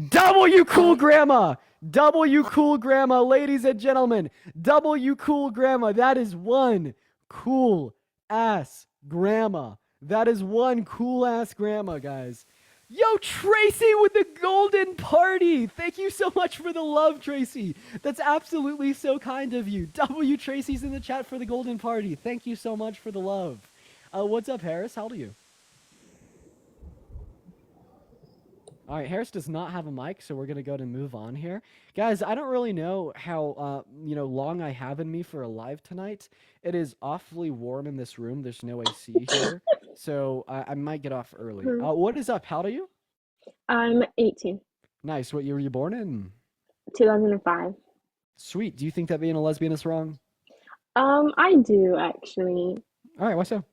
[SPEAKER 2] W cool grandma. W cool grandma, ladies and gentlemen. W cool grandma. That is one cool ass grandma. That is one cool ass grandma, guys. Yo, Tracy with the golden party. Thank you so much for the love, Tracy. That's absolutely so kind of you. W Tracy's in the chat for the golden party. Thank you so much for the love. What's up, Harris? How old are you? All right, Harris does not have a mic, so we're going to go to move on here. Guys, I don't really know how long I have in me for a live tonight. It is awfully warm in this room. There's no AC here, so I might get off early. What is up? How old are you?
[SPEAKER 23] I'm 18.
[SPEAKER 2] Nice. What year were you born in?
[SPEAKER 23] 2005.
[SPEAKER 2] Sweet. Do you think that being a lesbian is wrong?
[SPEAKER 23] I do actually.
[SPEAKER 2] All right, why so?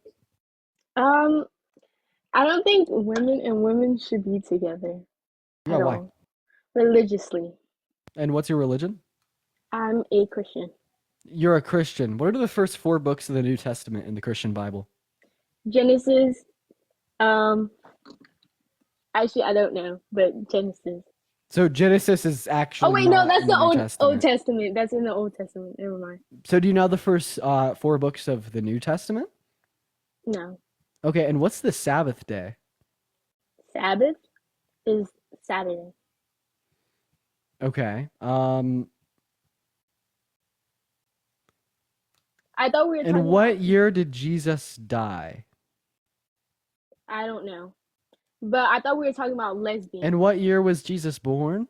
[SPEAKER 23] I don't think women and women should be together
[SPEAKER 2] Yeah,
[SPEAKER 23] at
[SPEAKER 2] why?
[SPEAKER 23] all. Religiously.
[SPEAKER 2] And what's your religion?
[SPEAKER 23] I'm a Christian.
[SPEAKER 2] You're a Christian. What are the first 4 books of the New Testament in the Christian Bible?
[SPEAKER 23] Genesis. Actually, I don't know, but Genesis.
[SPEAKER 2] So Genesis is actually.
[SPEAKER 23] Oh wait, no,
[SPEAKER 2] not
[SPEAKER 23] that's
[SPEAKER 2] in
[SPEAKER 23] the
[SPEAKER 2] New
[SPEAKER 23] Old
[SPEAKER 2] Testament.
[SPEAKER 23] Testament. That's in the Old Testament. Never mind.
[SPEAKER 2] So do you know the first 4 books of the New Testament?
[SPEAKER 23] No.
[SPEAKER 2] Okay, and what's the Sabbath day?
[SPEAKER 23] Sabbath is Saturday.
[SPEAKER 2] Okay.
[SPEAKER 23] I thought we were talking
[SPEAKER 2] And what
[SPEAKER 23] about,
[SPEAKER 2] year did Jesus die?
[SPEAKER 23] I don't know. But I thought we were talking about lesbian.
[SPEAKER 2] And what year was Jesus born?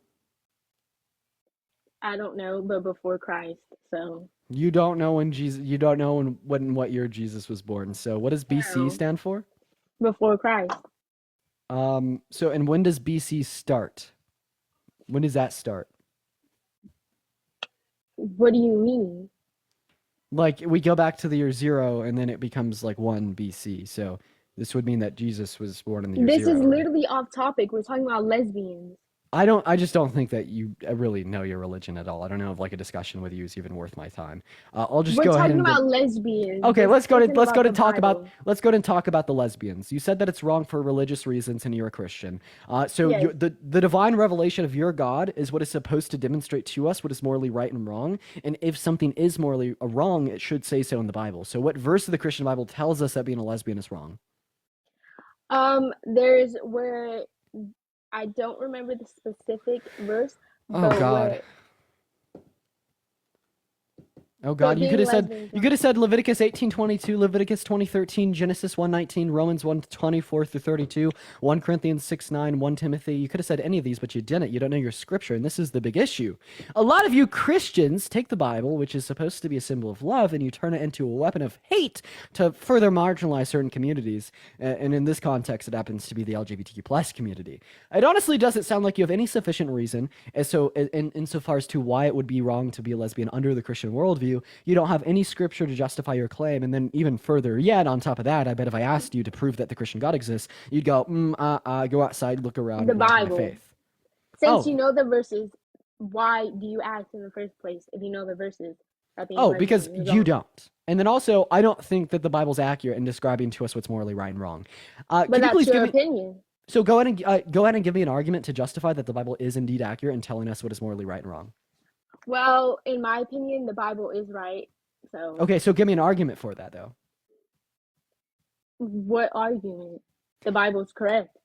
[SPEAKER 23] I don't know, but before Christ. So
[SPEAKER 2] You don't know when what year Jesus was born. So what does BC
[SPEAKER 23] No.
[SPEAKER 2] stand for?
[SPEAKER 23] before Christ.
[SPEAKER 2] So and when does BC start? When does that start?
[SPEAKER 23] What do you mean?
[SPEAKER 2] Like we go back to the year 0 and then it becomes like 1 BC. So this would mean that Jesus was born in the year
[SPEAKER 23] This
[SPEAKER 2] 0.
[SPEAKER 23] is
[SPEAKER 2] right?
[SPEAKER 23] literally off topic. We're talking about lesbians.
[SPEAKER 2] I just don't think that you really know your religion at all. I don't know if like a discussion with you is even worth my time. I'll just
[SPEAKER 23] We're
[SPEAKER 2] go ahead
[SPEAKER 23] talking
[SPEAKER 2] and
[SPEAKER 23] about lesbians.
[SPEAKER 2] Okay,
[SPEAKER 23] This
[SPEAKER 2] let's go
[SPEAKER 23] isn't about the
[SPEAKER 2] talk
[SPEAKER 23] Bible.
[SPEAKER 2] about the lesbians. You said that it's wrong for religious reasons, and you're a Christian. So
[SPEAKER 23] Yes.
[SPEAKER 2] the divine revelation of your God is what is supposed to demonstrate to us what is morally right and wrong. And if something is morally wrong, it should say so in the Bible. So what verse of the Christian Bible tells us that being a lesbian is wrong?
[SPEAKER 23] There's where I don't remember the specific verse.
[SPEAKER 2] Oh
[SPEAKER 23] but
[SPEAKER 2] God.
[SPEAKER 23] where-
[SPEAKER 2] Oh God, you
[SPEAKER 23] being
[SPEAKER 2] could have said
[SPEAKER 23] lesbians
[SPEAKER 2] Leviticus 18:22, Leviticus 20:13, Genesis 1:19, Romans 1:24 through 32, 1 Corinthians 6:9, 1 Timothy. You could have said any of these, but you didn't. You don't know your scripture, and this is the big issue. A lot of you Christians take the Bible, which is supposed to be a symbol of love, and you turn it into a weapon of hate to further marginalize certain communities. And in this context, it happens to be the LGBTQ plus community. It honestly doesn't sound like you have any sufficient reason insofar as to why it would be wrong to be a lesbian under the Christian worldview. you. You don't have any scripture to justify your claim. And then even further yet, on top of that, I bet if I asked you to prove that the Christian God exists, you'd go, go outside, look around,
[SPEAKER 23] The
[SPEAKER 2] and walk in my
[SPEAKER 23] Bible.
[SPEAKER 2] faith.
[SPEAKER 23] Since
[SPEAKER 2] Oh.
[SPEAKER 23] you know the verses, why do you ask in the first place if you know the verses?
[SPEAKER 2] Because you don't. And then also, I don't think that the Bible's accurate in describing to us what's morally right and wrong.
[SPEAKER 23] But
[SPEAKER 2] Can you
[SPEAKER 23] that's
[SPEAKER 2] please
[SPEAKER 23] your
[SPEAKER 2] give me?
[SPEAKER 23] opinion.
[SPEAKER 2] So go ahead and give me an argument to justify that the Bible is indeed accurate in telling us what is morally right and wrong.
[SPEAKER 23] Well, in my opinion, the Bible is right. So.
[SPEAKER 2] Okay, so give me an argument for that, though.
[SPEAKER 23] What argument? The Bible's correct.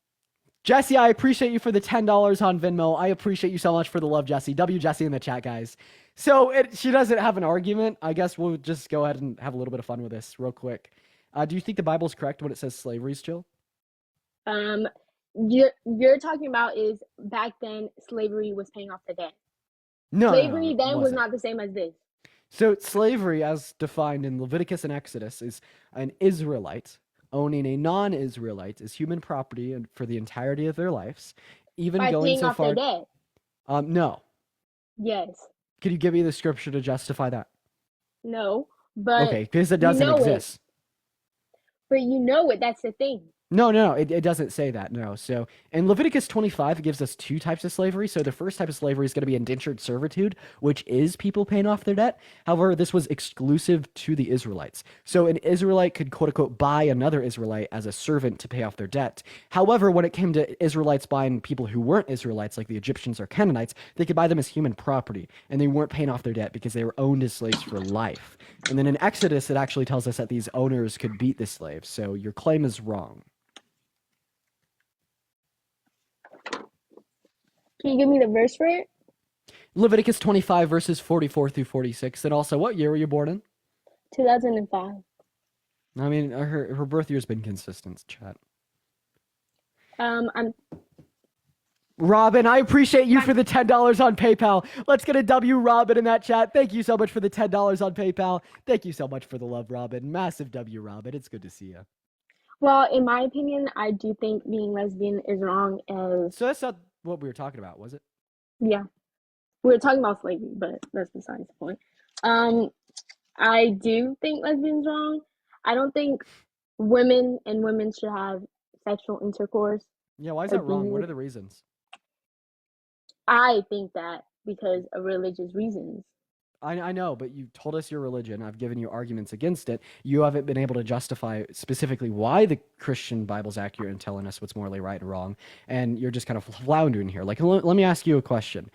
[SPEAKER 2] Jesse, I appreciate you for the $10 on Venmo. I appreciate you so much for the love, Jesse. W Jesse in the chat, guys. So she doesn't have an argument. I guess we'll just go ahead and have a little bit of fun with this real quick. Do you think the Bible's correct when it says slavery's chill?
[SPEAKER 23] You're talking about is back then slavery was paying off the debt.
[SPEAKER 2] No,
[SPEAKER 23] slavery
[SPEAKER 2] no,
[SPEAKER 23] then was not the same as this.
[SPEAKER 2] So slavery, as defined in Leviticus and Exodus, is an Israelite owning a non-Israelite as human property and for the entirety of their lives, even
[SPEAKER 23] By
[SPEAKER 2] going
[SPEAKER 23] paying
[SPEAKER 2] so
[SPEAKER 23] off
[SPEAKER 2] far.
[SPEAKER 23] their debt.
[SPEAKER 2] No.
[SPEAKER 23] Yes.
[SPEAKER 2] Could you give me the scripture to justify that?
[SPEAKER 23] No, but
[SPEAKER 2] Okay, because it doesn't exist.
[SPEAKER 23] But you know it. That's the thing.
[SPEAKER 2] No, it doesn't say that, no. So in Leviticus 25, it gives us two types of slavery. So the first type of slavery is going to be indentured servitude, which is people paying off their debt. However, this was exclusive to the Israelites. So an Israelite could, quote unquote, buy another Israelite as a servant to pay off their debt. However, when it came to Israelites buying people who weren't Israelites, like the Egyptians or Canaanites, they could buy them as human property, and they weren't paying off their debt because they were owned as slaves for life. And then in Exodus, it actually tells us that these owners could beat the slaves. So your claim is wrong.
[SPEAKER 23] Can you give me the verse for it?
[SPEAKER 2] Leviticus 25 verses 44 through 46. And also, what year were you born in?
[SPEAKER 23] 2005.
[SPEAKER 2] I mean, her birth year's been consistent, chat.
[SPEAKER 23] I'm
[SPEAKER 2] Robin, I appreciate you for the $10 on PayPal. Let's get a W, Robin, in that chat. Thank you so much for the $10 on PayPal. Thank you so much for the love, Robin. Massive W, Robin. It's good to see you.
[SPEAKER 23] Well, in my opinion, I do think being lesbian is wrong as...
[SPEAKER 2] So that's not what we were talking about, was it?
[SPEAKER 23] Yeah. We were talking about slavery, but that's besides the point. I do think lesbian's wrong. I don't think women should have sexual intercourse.
[SPEAKER 2] Yeah, why is that wrong? What are the reasons?
[SPEAKER 23] I think that because of religious reasons.
[SPEAKER 2] I know, but you told us your religion. I've given you arguments against it. You haven't been able to justify specifically why the Christian Bible's accurate in telling us what's morally right and wrong. And you're just kind of floundering here. Like, let me ask you a question.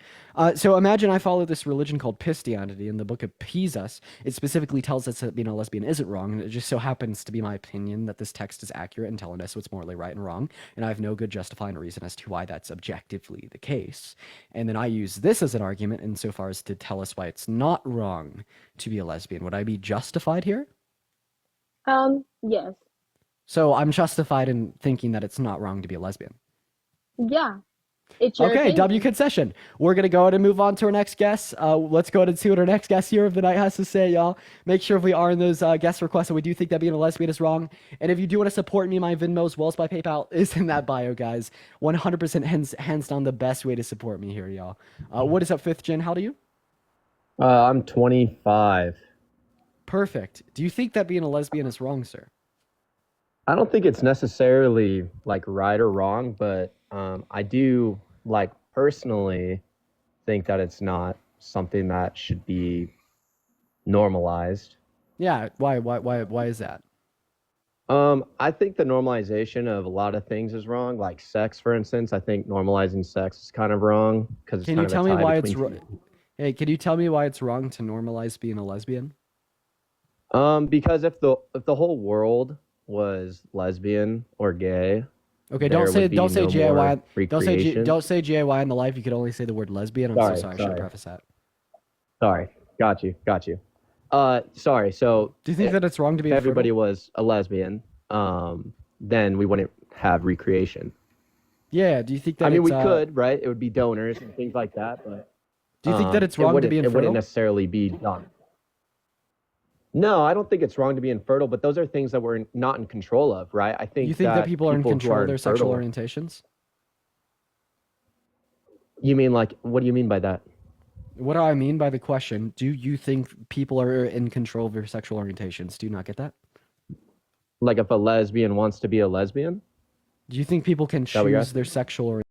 [SPEAKER 2] So imagine I follow this religion called Christianity. In the book of Pisus, it specifically tells us that being a lesbian isn't wrong. And it just so happens to be my opinion that this text is accurate in telling us what's morally right and wrong. And I have no good justifying reason as to why that's objectively the case. And then I use this as an argument insofar as to tell us why it's not wrong to be a lesbian. Would I be justified here?
[SPEAKER 23] Yes.
[SPEAKER 2] So I'm justified in thinking that it's not wrong to be a lesbian.
[SPEAKER 23] Yeah. It's your
[SPEAKER 2] Okay,
[SPEAKER 23] opinion.
[SPEAKER 2] W concession. We're going to go ahead and move on to our next guest. Let's go ahead and see what our next guest here of the night has to say, y'all. Make sure if we are in those guest requests and we do think that being a lesbian is wrong. And if you do want to support me, my Venmo as well as my PayPal is in that bio, guys. 100% hands down the best way to support me here, y'all. What is up, 5th Gen? How old are you?
[SPEAKER 1] I'm 25.
[SPEAKER 2] Perfect. Do you think that being a lesbian is wrong, sir?
[SPEAKER 1] I don't think it's necessarily like right or wrong, but I do like personally think that it's not something that should be normalized.
[SPEAKER 2] Yeah. Why is that?
[SPEAKER 1] I think the normalization of a lot of things is wrong, like sex, for instance. I think normalizing sex is kind of wrong because it's
[SPEAKER 2] Can
[SPEAKER 1] kind
[SPEAKER 2] you
[SPEAKER 1] of
[SPEAKER 2] tell
[SPEAKER 1] a
[SPEAKER 2] me
[SPEAKER 1] tie
[SPEAKER 2] why it's
[SPEAKER 1] between
[SPEAKER 2] wrong? Hey, can you tell me why it's wrong to normalize being a lesbian?
[SPEAKER 1] Because if the whole world was lesbian or gay,
[SPEAKER 2] Okay,
[SPEAKER 1] there
[SPEAKER 2] don't say
[SPEAKER 1] would be
[SPEAKER 2] don't say
[SPEAKER 1] no
[SPEAKER 2] GAY.
[SPEAKER 1] more
[SPEAKER 2] Don't say
[SPEAKER 1] recreation.
[SPEAKER 2] don't say GAY in the life. You could only say the word lesbian. I'm so sorry. I should preface that.
[SPEAKER 1] Sorry. Got you. Sorry. So
[SPEAKER 2] Do you think that it's wrong to be
[SPEAKER 1] if
[SPEAKER 2] infertile?
[SPEAKER 1] everybody was a lesbian, then we wouldn't have recreation.
[SPEAKER 2] Yeah. Do you think that
[SPEAKER 1] I mean,
[SPEAKER 2] it's,
[SPEAKER 1] we could, right? It would be donors and things like that, but
[SPEAKER 2] Do you think that it's wrong to be
[SPEAKER 1] It
[SPEAKER 2] infertile?
[SPEAKER 1] wouldn't necessarily be done. No, I don't think it's wrong to be infertile, but those are things that we're not in control of, right? I think
[SPEAKER 2] You think that people are in
[SPEAKER 1] who
[SPEAKER 2] control of their sexual
[SPEAKER 1] infertile-
[SPEAKER 2] orientations?
[SPEAKER 1] You mean like, what do you mean by that?
[SPEAKER 2] What do I mean by the question? Do you think people are in control of their sexual orientations? Do you not get that?
[SPEAKER 1] Like if a lesbian wants to be a lesbian?
[SPEAKER 2] Do you think people can
[SPEAKER 1] Is that what you're
[SPEAKER 2] choose their
[SPEAKER 1] asking?
[SPEAKER 2] sexual orientation?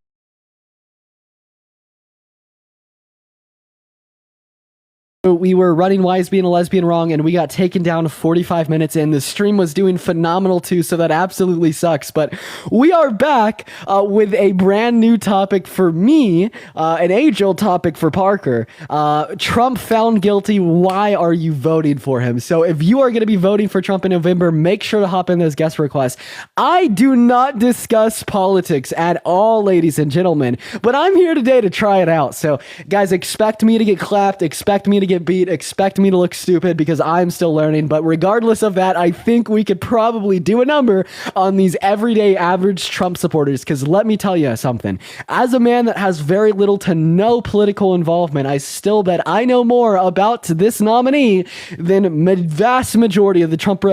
[SPEAKER 2] We were running Why is Being a Lesbian Wrong, and we got taken down 45 minutes in. The stream was doing phenomenal too, so that absolutely sucks. But we are back with a brand new topic for me, an age-old topic for Parker. Trump found guilty. Why are you voting for him? So if you are going to be voting for Trump in November, make sure to hop in those guest requests. I do not discuss politics at all, ladies and gentlemen, but I'm here today to try it out. So guys, expect me to get clapped, expect me to get beat, expect me to look stupid because I'm still learning. But regardless of that, I think we could probably do a number on these everyday average Trump supporters. Because let me tell you something, as a man that has very little to no political involvement, I still bet I know more about this nominee than vast majority of the Trump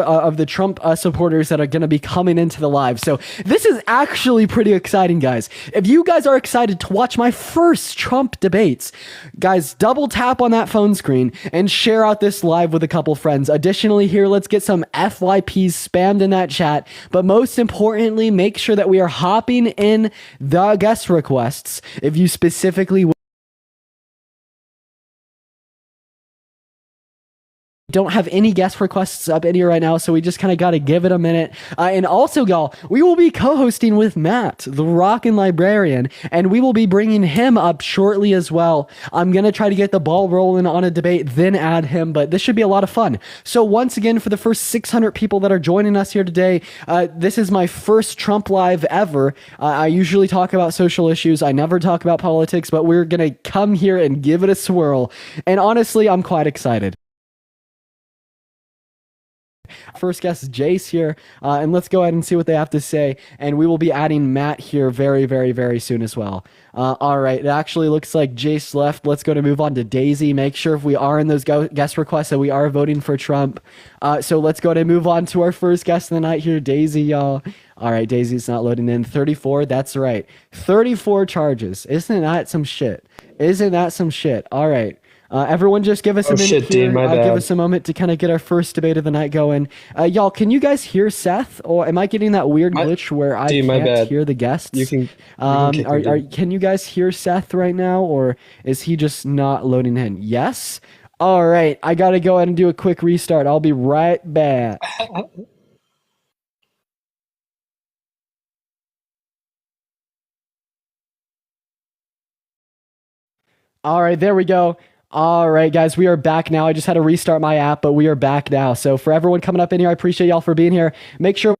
[SPEAKER 2] supporters that are going to be coming into the live. So this is actually pretty exciting, guys. If you guys are excited to watch my first Trump debates, guys, double tap on that phone screen and share out this live with a couple friends. Additionally, here, let's get some FYPs spammed in that chat. But most importantly, make sure that we are hopping in the guest requests. If you specifically don't have any guest requests up in here right now, so we just kind of got to give it a minute. And also, y'all, we will be co-hosting with Matt, the Rockin' Librarian, and we will be bringing him up shortly as well. I'm going to try to get the ball rolling on a debate, then add him, but this should be a lot of fun. So once again, for the first 600 people that are joining us here today, this is my first Trump Live ever. I usually talk about social issues. I never talk about politics, but we're going to come here and give it a swirl. And honestly, I'm quite excited. First guest, Jace here, and let's go ahead and see what they have to say. And we will be adding Matt here very, very, very soon as well. All right, it actually looks like Jace left. Let's go to move on to Daisy. Make sure if we are in those guest requests that we are voting for Trump. So let's go to move on to our first guest of the night here, Daisy, y'all. All right, Daisy's not loading in. 34, that's right. 34 charges. Isn't that some shit? Isn't that some shit? All right. Everyone just give us a minute here.
[SPEAKER 4] Dean, my bad.
[SPEAKER 2] Give us a moment to kind of get our first debate of the night going. Y'all, can you guys hear Seth? Or am I getting that weird glitch where I
[SPEAKER 4] Dean, my
[SPEAKER 2] can't
[SPEAKER 4] bad.
[SPEAKER 2] hear the guests?
[SPEAKER 4] You can kick him, Dean.
[SPEAKER 2] Can you guys hear Seth right now? Or is he just not loading in? Yes? All right. I got to go ahead and do a quick restart. I'll be right back. All right, there we go. All right, guys, we are back now. I just had to restart my app, but we are back now. So for everyone coming up in here, I appreciate y'all for being here. Make sure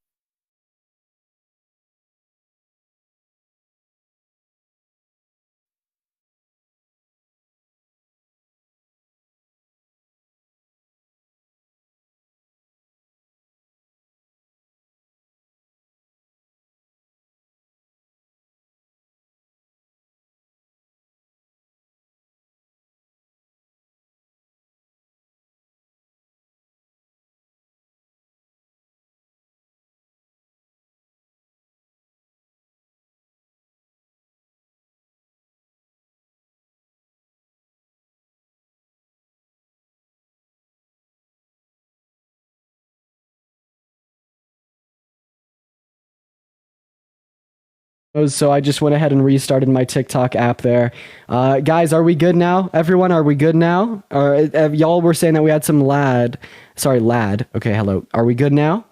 [SPEAKER 2] so I just went ahead and restarted my TikTok app there. Guys, are we good now? Everyone, are we good now? Or y'all were saying that we had some lad. Okay, hello. Are we good now?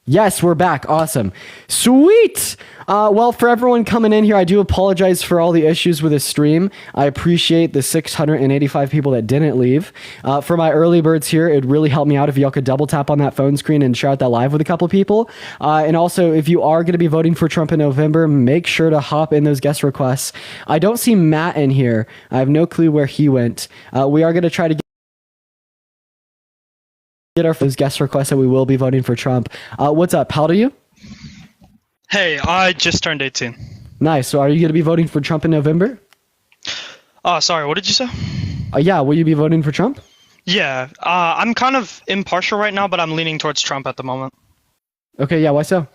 [SPEAKER 2] Yes, we're back. Awesome. Sweet. Well, for everyone coming in here, I do apologize for all the issues with this stream. I appreciate the 685 people that didn't leave. For my early birds here, it'd really help me out if y'all could double tap on that phone screen and share out that live with a couple people. And also, if you are going to be voting for Trump in November, make sure to hop in those guest requests. I don't see Matt in here. I have no clue where he went. We are going to try to get our first guest requests that we will be voting for Trump. What's up? How old are you?
[SPEAKER 7] Hey, I just turned 18.
[SPEAKER 2] Nice. So are you going to be voting for Trump in November?
[SPEAKER 7] Sorry, what did you say?
[SPEAKER 2] Yeah, will you be voting for Trump?
[SPEAKER 7] Yeah, I'm kind of impartial right now, but I'm leaning towards Trump at the moment.
[SPEAKER 2] Okay, yeah, why so?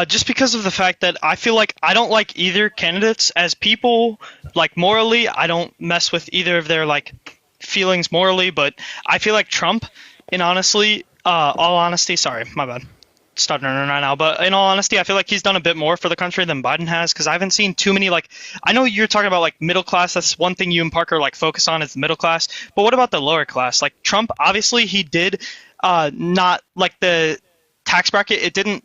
[SPEAKER 7] Just because of the fact that I feel like I don't like either candidates as people. Like morally, I don't mess with either of their like feelings morally. But I feel like Trump, in all honesty, sorry, my bad, stuttering right now. But in all honesty, I feel like he's done a bit more for the country than Biden has, because I haven't seen too many like. I know you're talking about like middle class. That's one thing you and Parker like focus on is the middle class. But what about the lower class? Like Trump, obviously he did not like the tax bracket. It didn't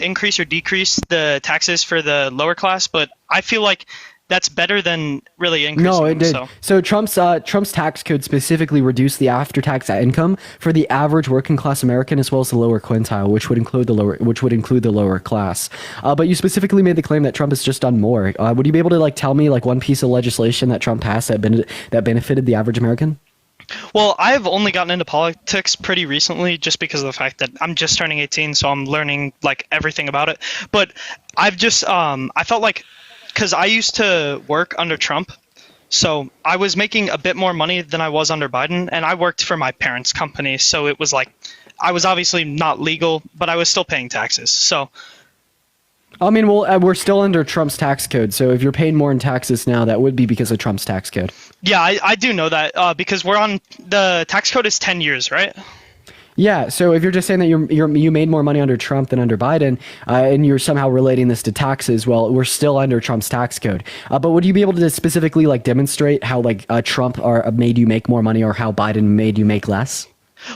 [SPEAKER 7] increase or decrease the taxes for the lower class, but I feel like that's better than really increasing
[SPEAKER 2] No, it
[SPEAKER 7] them.
[SPEAKER 2] did. So Trump's tax code specifically reduced the after-tax income for the average working class American as well as the lower quintile, which would include the lower class. But you specifically made the claim that Trump has just done more. Would you be able to like tell me like one piece of legislation that Trump passed that benefited the average American?
[SPEAKER 7] Well, I've only gotten into politics pretty recently just because of the fact that I'm just turning 18, so I'm learning like everything about it. But I've just I felt like, because I used to work under Trump, so I was making a bit more money than I was under Biden, and I worked for my parents' company, so it was like I was obviously not legal, but I was still paying taxes. So
[SPEAKER 2] I mean, well, we're still under Trump's tax code, so if you're paying more in taxes now, that would be because of Trump's tax code.
[SPEAKER 7] yeah, I do know that because we're on the tax code is 10 years, right?
[SPEAKER 2] Yeah, so if you're just saying that you made more money under Trump than under Biden, and you're somehow relating this to taxes, well, we're still under Trump's tax code. But would you be able to specifically like demonstrate how like Trump made you make more money, or how Biden made you make less?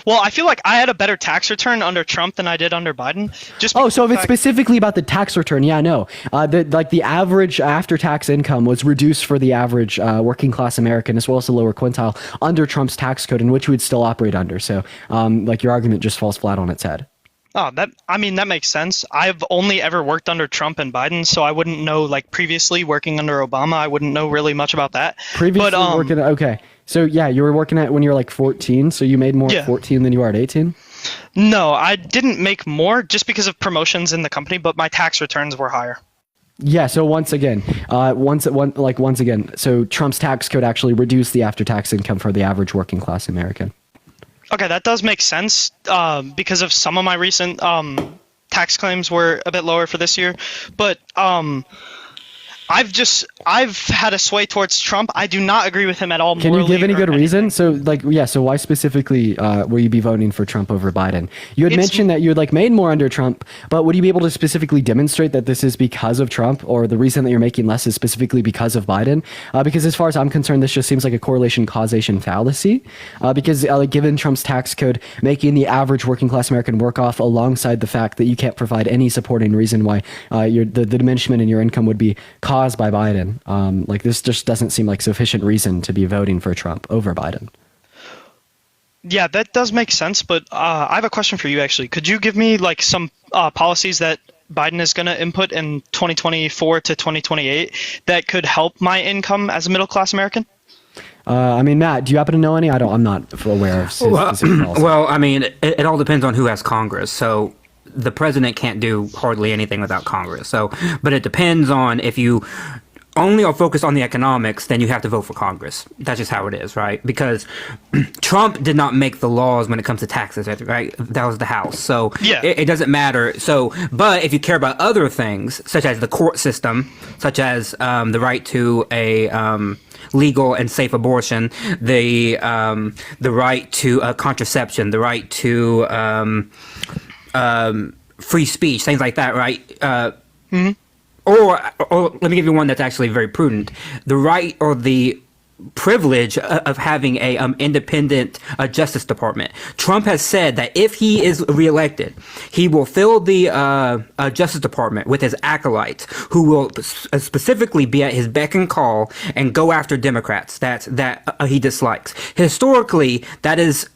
[SPEAKER 7] Well, I feel like I had a better tax return under Trump than I did under Biden.
[SPEAKER 2] So if it's specifically about the tax return, yeah, no. The average after-tax income was reduced for the average working class American as well as the lower quintile under Trump's tax code, in which we would still operate under. So like your argument just falls flat on its head.
[SPEAKER 7] Oh, that makes sense. I've only ever worked under Trump and Biden, so I wouldn't know, like previously working under Obama, I wouldn't know really much about that.
[SPEAKER 2] Previously working, okay. So yeah, you were working at when you were like 14, so you made more at 14 than you are at 18?
[SPEAKER 7] No, I didn't make more just because of promotions in the company, but my tax returns were higher.
[SPEAKER 2] Yeah, so once again, so Trump's tax code actually reduced the after-tax income for the average working class American.
[SPEAKER 7] Okay, that does make sense because of some of my recent tax claims were a bit lower for this year, but I've had a sway towards Trump. I do not agree with him at all.
[SPEAKER 2] Can you give any good reason? So so why specifically will you be voting for Trump over Biden? You had mentioned that you had made more under Trump, but would you be able to specifically demonstrate that this is because of Trump, or the reason that you're making less is specifically because of Biden? Because as far as I'm concerned, this just seems like a correlation causation fallacy. Because given Trump's tax code making the average working class American work off alongside the fact that you can't provide any supporting reason why the diminishment in your income would be caused by Biden. This just doesn't seem like sufficient reason to be voting for Trump over Biden.
[SPEAKER 7] Yeah, that does make sense, but I have a question for you actually. Could you give me some policies that Biden is going to input in 2024 to 2028 that could help my income as a middle class American?
[SPEAKER 2] Matt, do you happen to know any? I'm not aware of specific policies.
[SPEAKER 4] Well, it all depends on who has Congress. So the president can't do hardly anything without Congress. So, but it depends on if you only are focused on the economics, then you have to vote for Congress. That's just how it is, right? Because Trump did not make the laws when it comes to taxes, right? That was the House. So yeah. it doesn't matter. So, but if you care about other things, such as the court system, such as the right to a legal and safe abortion, the right to contraception, the right to free speech, things like that, right? Or let me give you one that's actually very prudent. The right or the privilege of having a independent Justice Department. Trump has said that if he is reelected, he will fill the Justice Department with his acolytes, who will specifically be at his beck and call and go after Democrats that he dislikes. Historically, that is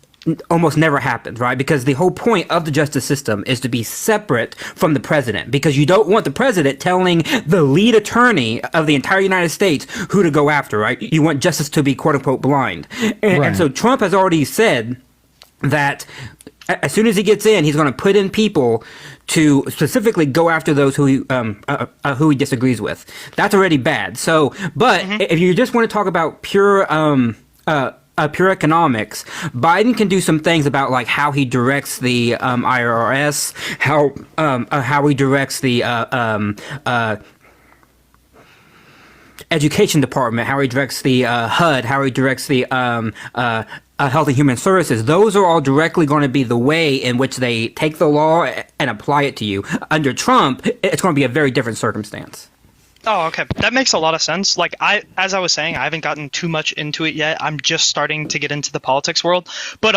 [SPEAKER 4] almost never happened, right? Because the whole point of the justice system is to be separate from the president, because you don't want the president telling the lead attorney of the entire United States who to go after, right? You want justice to be quote unquote blind. And so Trump has already said that as soon as he gets in, he's going to put in people to specifically go after those who he disagrees with. That's already bad. So, but if you just want to talk about pure pure economics, Biden can do some things about like how he directs the IRS, how he directs the education department, how he directs the HUD, how he directs the Health and Human Services. Those are all directly going to be the way in which they take the law and apply it to you. Under Trump, it's going to be a very different circumstance.
[SPEAKER 7] Oh, okay. That makes a lot of sense. Like as I was saying, I haven't gotten too much into it yet. I'm just starting to get into the politics world. But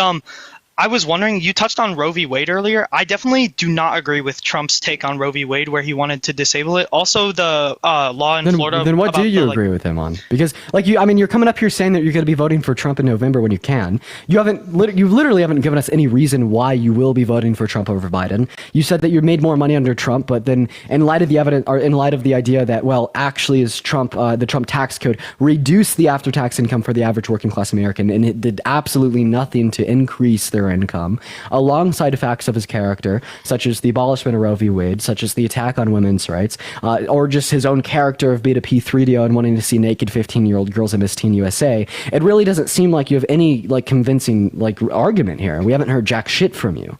[SPEAKER 7] I was wondering, you touched on Roe v. Wade earlier. I definitely do not agree with Trump's take on Roe v. Wade, where he wanted to disable it. Also, the law in Florida.
[SPEAKER 2] Then what do
[SPEAKER 7] about
[SPEAKER 2] you agree with him on? Because you're coming up here saying that you're going to be voting for Trump in November when you can. You literally haven't given us any reason why you will be voting for Trump over Biden. You said that you made more money under Trump, but then in light of the evidence, or in light of the idea that, well, actually is Trump, the Trump tax code reduced the after-tax income for the average working class American, and it did absolutely nothing to increase their income. Alongside facts of his character, such as the abolishment of Roe v. Wade, such as the attack on women's rights, or just his own character of being a P3DO and wanting to see naked 15-year-old girls in Miss Teen USA, it really doesn't seem like you have any convincing argument here. We haven't heard jack shit from you.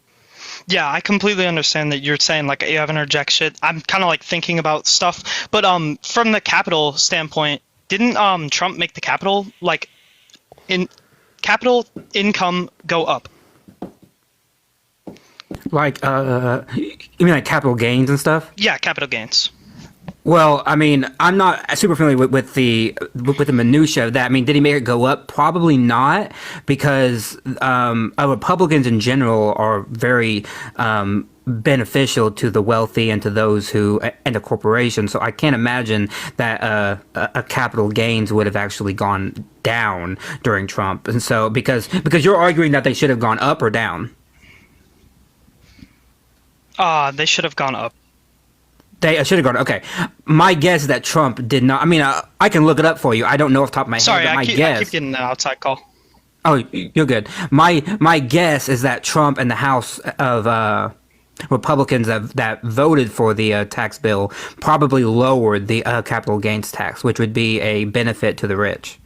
[SPEAKER 7] Yeah, I completely understand that you're saying you haven't heard jack shit. I'm kind of thinking about stuff, but from the capital standpoint, didn't Trump make the capital capital income go up?
[SPEAKER 4] You mean like capital gains and stuff?
[SPEAKER 7] Yeah, capital gains.
[SPEAKER 4] Well, I mean, I'm not super familiar with the minutia of that. I mean, did he make it go up? Probably not, because Republicans in general are very beneficial to the wealthy and to those who and the corporations. So I can't imagine that a capital gains would have actually gone down during Trump. And so because you're arguing that they should have gone up or down.
[SPEAKER 7] They should have gone up.
[SPEAKER 4] They should have gone. Okay, my guess is that Trump did not. I mean, I can look it up for you. I don't know off the top of my
[SPEAKER 7] Sorry,
[SPEAKER 4] head. But
[SPEAKER 7] I keep getting an outside call.
[SPEAKER 4] Oh, you're good. My guess is that Trump and the House of Republicans that voted for the tax bill probably lowered the capital gains tax, which would be a benefit to the rich.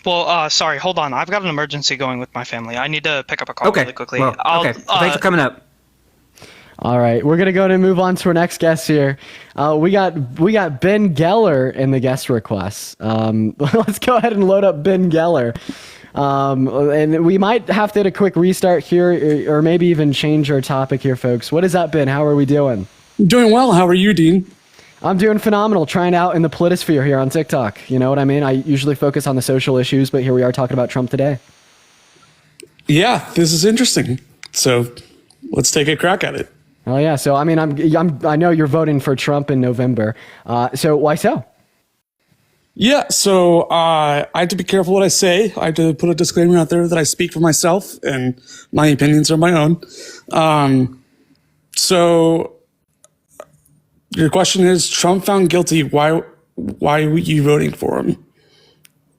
[SPEAKER 7] Well, sorry, hold on. I've got an emergency going with my family. I need to pick up a call really quickly.
[SPEAKER 4] Well, okay. Thanks for coming up.
[SPEAKER 2] All right, we're gonna go and move on to our next guest here. We got Ben Geller in the guest requests. Let's go ahead and load up Ben Geller. And we might have to hit a quick restart here, or maybe even change our topic here, folks. What is up, Ben? How are we doing?
[SPEAKER 9] Doing well. How are you, Dean?
[SPEAKER 2] I'm doing phenomenal, trying out in the politisphere here on TikTok. You know what I mean? I usually focus on the social issues, but here we are talking about Trump today.
[SPEAKER 9] Yeah, this is interesting. So let's take a crack at it.
[SPEAKER 2] Oh yeah. So I mean, I know you're voting for Trump in November. So why so?
[SPEAKER 9] Yeah. So I have to be careful what I say. I have to put a disclaimer out there that I speak for myself and my opinions are my own. So your question is, Trump found guilty. Why were you voting for him?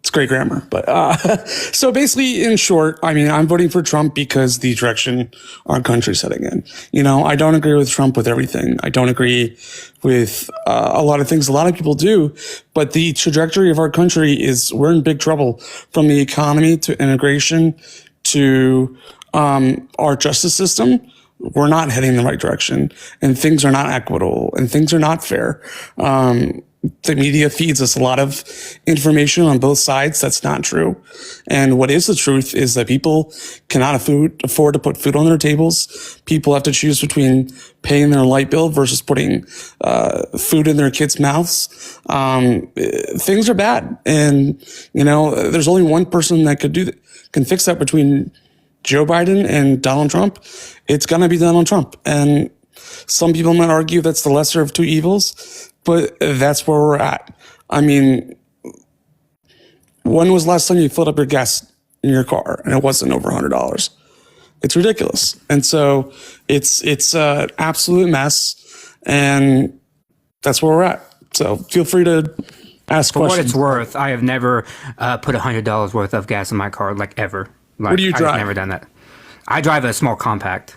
[SPEAKER 9] It's great grammar. But so basically, in short, I mean, I'm voting for Trump because the direction our country's heading in. You know, I don't agree with Trump with everything. I don't agree with a lot of things a lot of people do. But the trajectory of our country is we're in big trouble, from the economy to immigration to our justice system. We're not heading in the right direction, and things are not equitable, and things are not fair. The media feeds us a lot of information on both sides that's not true. And what is the truth is that people cannot afford to put food on their tables. People have to choose between paying their light bill versus putting food in their kids' mouths. Things are bad. And, you know, there's only one person that can fix that between Joe Biden and Donald Trump. It's going to be Donald Trump. And some people might argue that's the lesser of two evils, but that's where we're at. I mean, when was the last time you filled up your gas in your car and it wasn't over $100? It's ridiculous. And so it's an absolute mess, and that's where we're at. So feel free to ask questions.
[SPEAKER 4] For what it's worth, I have never put $100 worth of gas in my car, ever.
[SPEAKER 9] What do you drive?
[SPEAKER 4] I've never done that. I drive a small compact.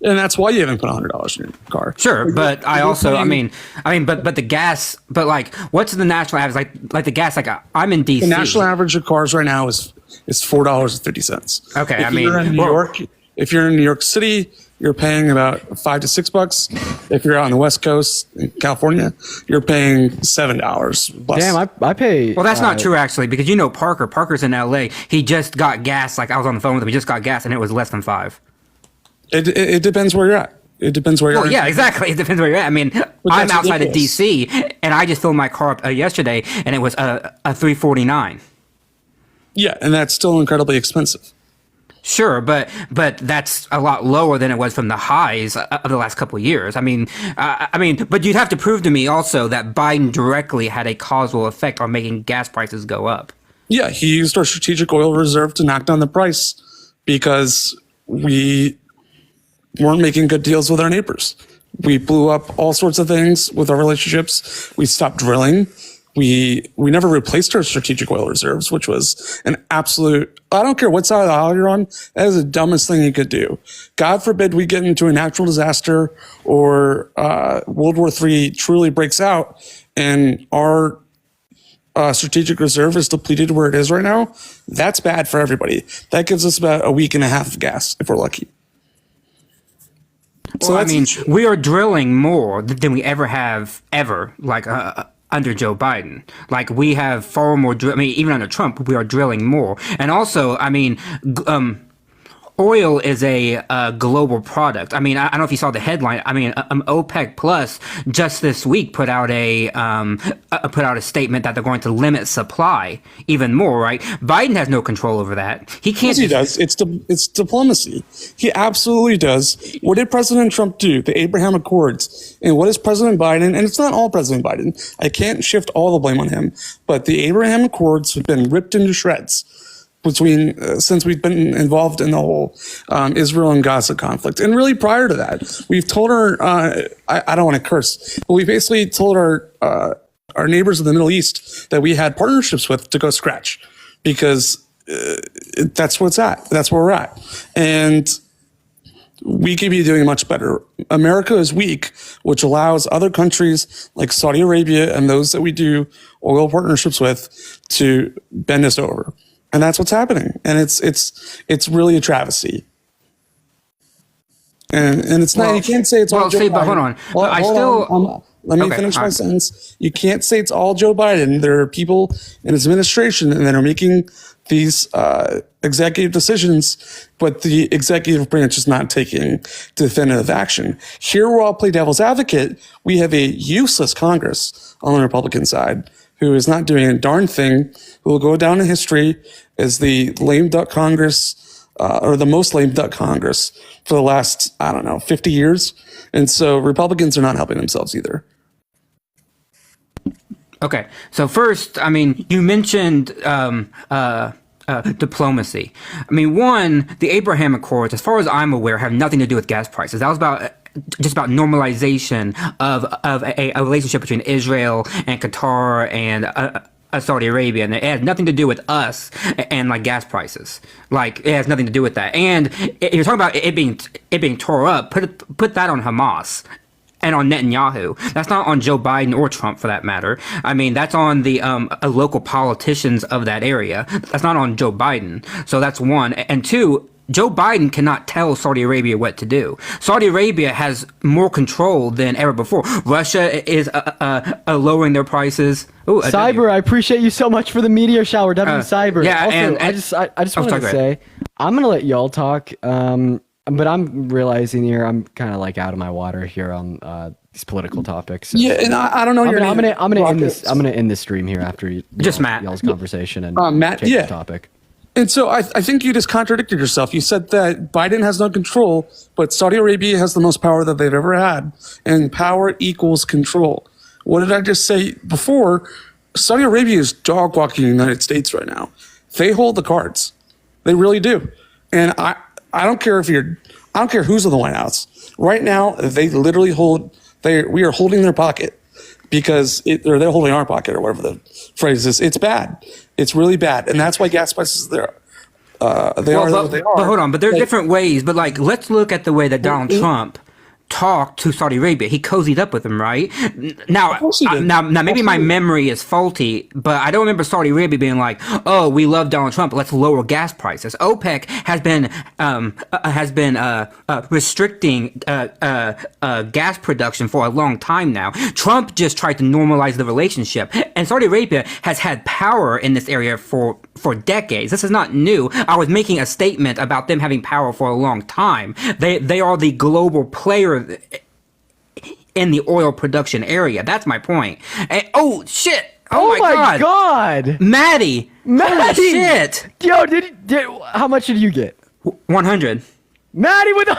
[SPEAKER 9] and that's why you haven't put $100 in your car.
[SPEAKER 4] Sure, but I also, but the gas, but like, what's the national average? Like the gas, like I'm in DC.
[SPEAKER 9] The national average of cars right now is $4.50.
[SPEAKER 4] Okay,
[SPEAKER 9] if you're in New York, if you're in New York City, you're paying about $5 to $6. If you're out on the West Coast, in California, you're paying $7. Plus.
[SPEAKER 2] Damn, I pay.
[SPEAKER 4] Well, that's not true actually, because you know Parker. Parker's in LA. He just got gas. Like I was on the phone with him. He just got gas, and it was less than $5.
[SPEAKER 9] It depends where you're at. It depends where you're at.
[SPEAKER 4] Well, yeah, exactly. It depends where you're at. I mean, I'm outside of DC, and I just filled my car up yesterday, and it was a $3.49.
[SPEAKER 9] Yeah, and that's still incredibly expensive.
[SPEAKER 4] Sure, but that's a lot lower than it was from the highs of the last couple of years. I mean, but you'd have to prove to me also that Biden directly had a causal effect on making gas prices go up.
[SPEAKER 9] Yeah, he used our strategic oil reserve to knock down the price because we weren't making good deals with our neighbors. We blew up all sorts of things with our relationships. We stopped drilling. We never replaced our strategic oil reserves, which was an absolute, I don't care what side of the aisle you're on, that is the dumbest thing you could do. God forbid we get into a natural disaster or World War III truly breaks out and our strategic reserve is depleted where it is right now. That's bad for everybody. That gives us about a week and a half of gas if we're lucky.
[SPEAKER 4] So I mean, we are drilling more than we ever have like under Joe Biden. Like we have far more. I mean, even under Trump, we are drilling more. And also, I mean, oil is a global product. I mean, I don't know if you saw the headline. I mean, OPEC Plus just this week put out a statement that they're going to limit supply even more. Right? Biden has no control over that. He can't.
[SPEAKER 9] Yes, he does. It's diplomacy. He absolutely does. What did President Trump do? The Abraham Accords. And what is President Biden? And it's not all President Biden. I can't shift all the blame on him. But the Abraham Accords have been ripped into shreds since we've been involved in the whole Israel and Gaza conflict. And really prior to that, we've told I don't want to curse, but we basically told our neighbors in the Middle East that we had partnerships with to go scratch because that's where it's at. That's where we're at. And we could be doing much better. America is weak, which allows other countries like Saudi Arabia and those that we do oil partnerships with to bend us over. And that's what's happening. And it's really a travesty. And it's not, you can't say it's all Joe Biden.
[SPEAKER 4] But hold on.
[SPEAKER 9] Let me finish my sentence. You can't say it's all Joe Biden. There are people in his administration that are making these executive decisions, but the executive branch is not taking definitive action. Here, where I'll play devil's advocate, we have a useless Congress on the Republican side who is not doing a darn thing, who will go down in history as the lame duck Congress, or the most lame duck Congress for the last, 50 years. And so Republicans are not helping themselves either.
[SPEAKER 4] Okay, so first, I mean, you mentioned diplomacy. I mean, one, the Abraham Accords, as far as I'm aware, have nothing to do with gas prices. That was just about normalization of a relationship between Israel and Qatar and Saudi Arabia, and it has nothing to do with us and like gas prices. Like it has nothing to do with that. And you're talking about it being tore up. Put that on Hamas and on Netanyahu. That's not on Joe Biden or Trump for that matter. I mean, that's on the local politicians of that area. That's not on Joe Biden. So that's one. And two, Joe Biden cannot tell Saudi Arabia what to do. Saudi Arabia has more control than ever before. Russia is lowering their prices. Ooh,
[SPEAKER 2] Cyber, I appreciate you so much for the meteor shower. Cyber.
[SPEAKER 4] Yeah,
[SPEAKER 2] also,
[SPEAKER 4] and
[SPEAKER 2] I just wanted to say, I'm gonna let y'all talk. But I'm realizing here I'm kind of like out of my water here on these political topics. So.
[SPEAKER 9] Yeah, and I don't know your name.
[SPEAKER 2] I'm gonna end this. I'm gonna end this stream here after y'all's conversation and
[SPEAKER 9] Matt,
[SPEAKER 2] change the topic.
[SPEAKER 9] And so I think you just contradicted yourself. You said that Biden has no control, but Saudi Arabia has the most power that they've ever had, and power equals control. What did I just say before? Saudi Arabia is dog walking the United States right now. They hold the cards. They really do. And I don't care I don't care who's in the White House. Right now, they literally we are holding their pocket because or they're holding our pocket or whatever the phrase is. It's bad. It's really bad. And that's why gas prices They are what they are.
[SPEAKER 4] But hold on, but there are different ways. But like, let's look at the way that Donald Trump talked to Saudi Arabia. He cozied up with him, right? Now, now, maybe my memory is faulty, but I don't remember Saudi Arabia being like, "Oh, we love Donald Trump. Let's lower gas prices." OPEC has been restricting gas production for a long time now. Trump just tried to normalize the relationship, and Saudi Arabia has had power in this area for decades. This is not new. I was making a statement about them having power for a long time. They are the global player in the oil production area. That's my point. And, oh shit! Oh my
[SPEAKER 2] god!
[SPEAKER 4] Maddie! Holy shit!
[SPEAKER 2] Yo, how much did you get?
[SPEAKER 4] 100.
[SPEAKER 2] Maddie with $100.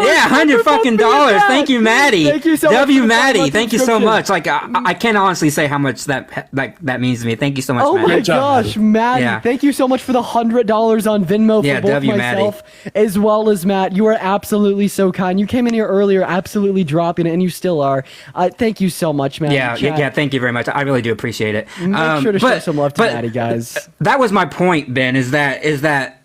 [SPEAKER 4] Yeah, $100 Thank you, Maddie.
[SPEAKER 2] Thank you so much.
[SPEAKER 4] Maddie. Thank you so much. Like I can't honestly say how much that means to me. Thank you so much,
[SPEAKER 2] Oh
[SPEAKER 4] Maddie.
[SPEAKER 2] my gosh, Maddie.
[SPEAKER 4] Yeah.
[SPEAKER 2] Thank you so much for the $100 on Venmo for both myself as well as Matt. You are absolutely so kind. You came in here earlier absolutely dropping it, and you still are. Thank you so much, Maddie.
[SPEAKER 4] Yeah, thank you very much. I really do appreciate it.
[SPEAKER 2] Make sure to show some love to Maddie, guys.
[SPEAKER 4] That was my point, Ben, is that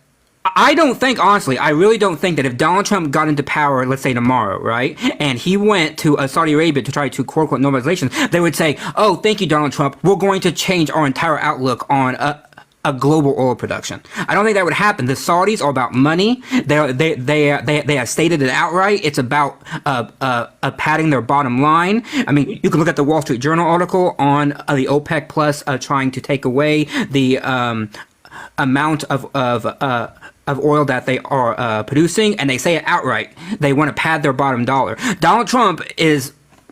[SPEAKER 4] I don't think, honestly, I really don't think that if Donald Trump got into power, let's say tomorrow, right, and he went to Saudi Arabia to try to quote-unquote normalization, they would say, oh, thank you, Donald Trump, we're going to change our entire outlook on a global oil production. I don't think that would happen. The Saudis are about money. They have stated it outright. It's about padding their bottom line. I mean, you can look at the Wall Street Journal article on the OPEC Plus trying to take away the amount of oil that they are producing, and they say it outright. They want to pad their bottom dollar. Donald Trump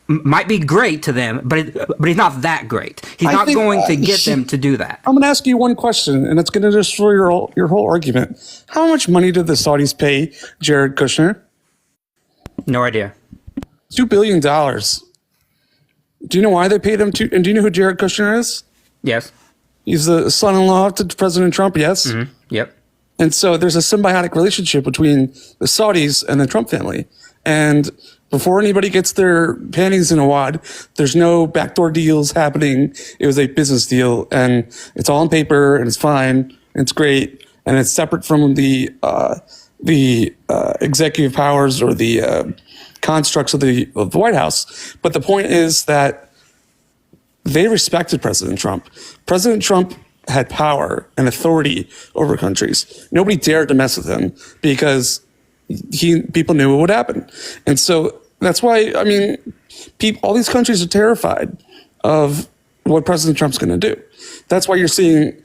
[SPEAKER 4] might be great to them, but he's not that great. He's not going to get them to do that.
[SPEAKER 9] I'm going to ask you one question, and it's going to destroy your whole argument. How much money did the Saudis pay Jared Kushner?
[SPEAKER 4] No idea.
[SPEAKER 9] $2 billion. Do you know why they paid him? And do you know who Jared Kushner is?
[SPEAKER 4] Yes.
[SPEAKER 9] He's the son-in-law to President Trump, yes?
[SPEAKER 4] Mm-hmm. Yep.
[SPEAKER 9] And so there's a symbiotic relationship between the Saudis and the Trump family. And before anybody gets their panties in a wad, there's no backdoor deals happening. It was a business deal, and it's all on paper, and it's fine, and it's great, and it's separate from the executive powers or the constructs of the White House. But the point is that they respected President Trump. President Trump had power and authority over countries. Nobody dared to mess with him because people knew what would happen. And so that's why, I mean, all these countries are terrified of what President Trump's going to do. That's why you're seeing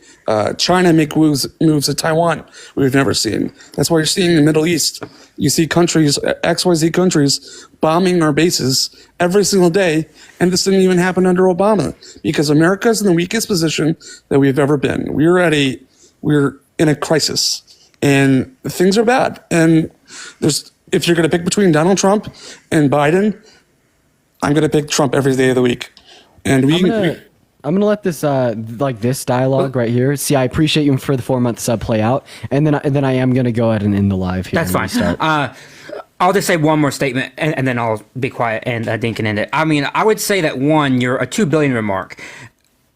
[SPEAKER 9] China make moves at Taiwan we've never seen. That's why you're seeing the Middle East. You see countries, XYZ countries, bombing our bases every single day, and this didn't even happen under Obama because America is in the weakest position that we've ever been. We're in a crisis, and things are bad. And if you're going to pick between Donald Trump and Biden, I'm going to pick Trump every day of the week. And
[SPEAKER 2] I'm gonna let this this dialogue right here. See, I appreciate you for the 4-month sub play out, and then I am gonna go ahead and end the live here.
[SPEAKER 4] That's fine. I'll just say one more statement, and then I'll be quiet, and Dean can end it. I mean, I would say that you're a $2 billion remark.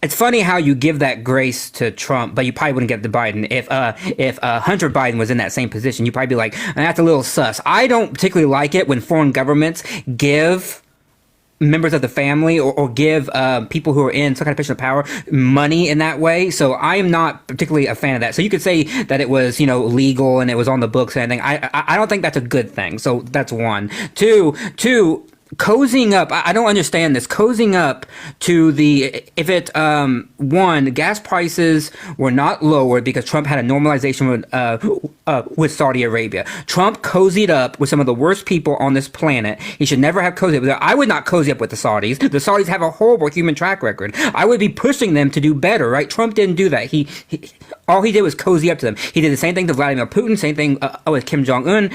[SPEAKER 4] It's funny how you give that grace to Trump, but you probably wouldn't give it to Biden. If Hunter Biden was in that same position, you'd probably be like, that's a little sus. I don't particularly like it when foreign governments give members of the family or give people who are in some kind of position of power money in that way. So I am not particularly a fan of that. So you could say that it was, legal and it was on the books and anything. I don't think that's a good thing. So that's one. Two, cozying up, I don't understand this. Cozying up to one, gas prices were not lowered because Trump had a normalization with Saudi Arabia. Trump cozied up with some of the worst people on this planet. He should never have cozied up with them. I would not cozy up with the Saudis. The Saudis have a horrible human track record. I would be pushing them to do better, right? Trump didn't do that. All he did was cozy up to them. He did the same thing to Vladimir Putin, same thing with Kim Jong-un.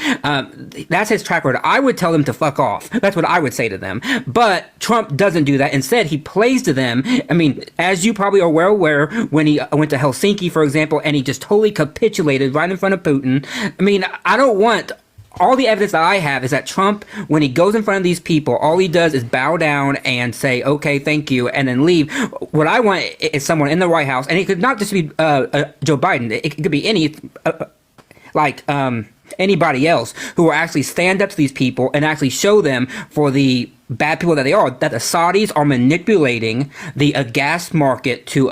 [SPEAKER 4] That's his track record. I would tell them to fuck off. That's what I would say to them. But Trump doesn't do that. Instead, he plays to them. I mean, as you probably are well aware, when he went to Helsinki, for example, and he just totally capitulated right in front of Putin. I mean, I don't want... All the evidence that I have is that Trump, when he goes in front of these people, all he does is bow down and say, okay, thank you, and then leave. What I want is someone in the White House, and it could not just be Joe Biden. It could be any like anybody else who will actually stand up to these people and actually show them for the bad people that they are, that the Saudis are manipulating the gas market to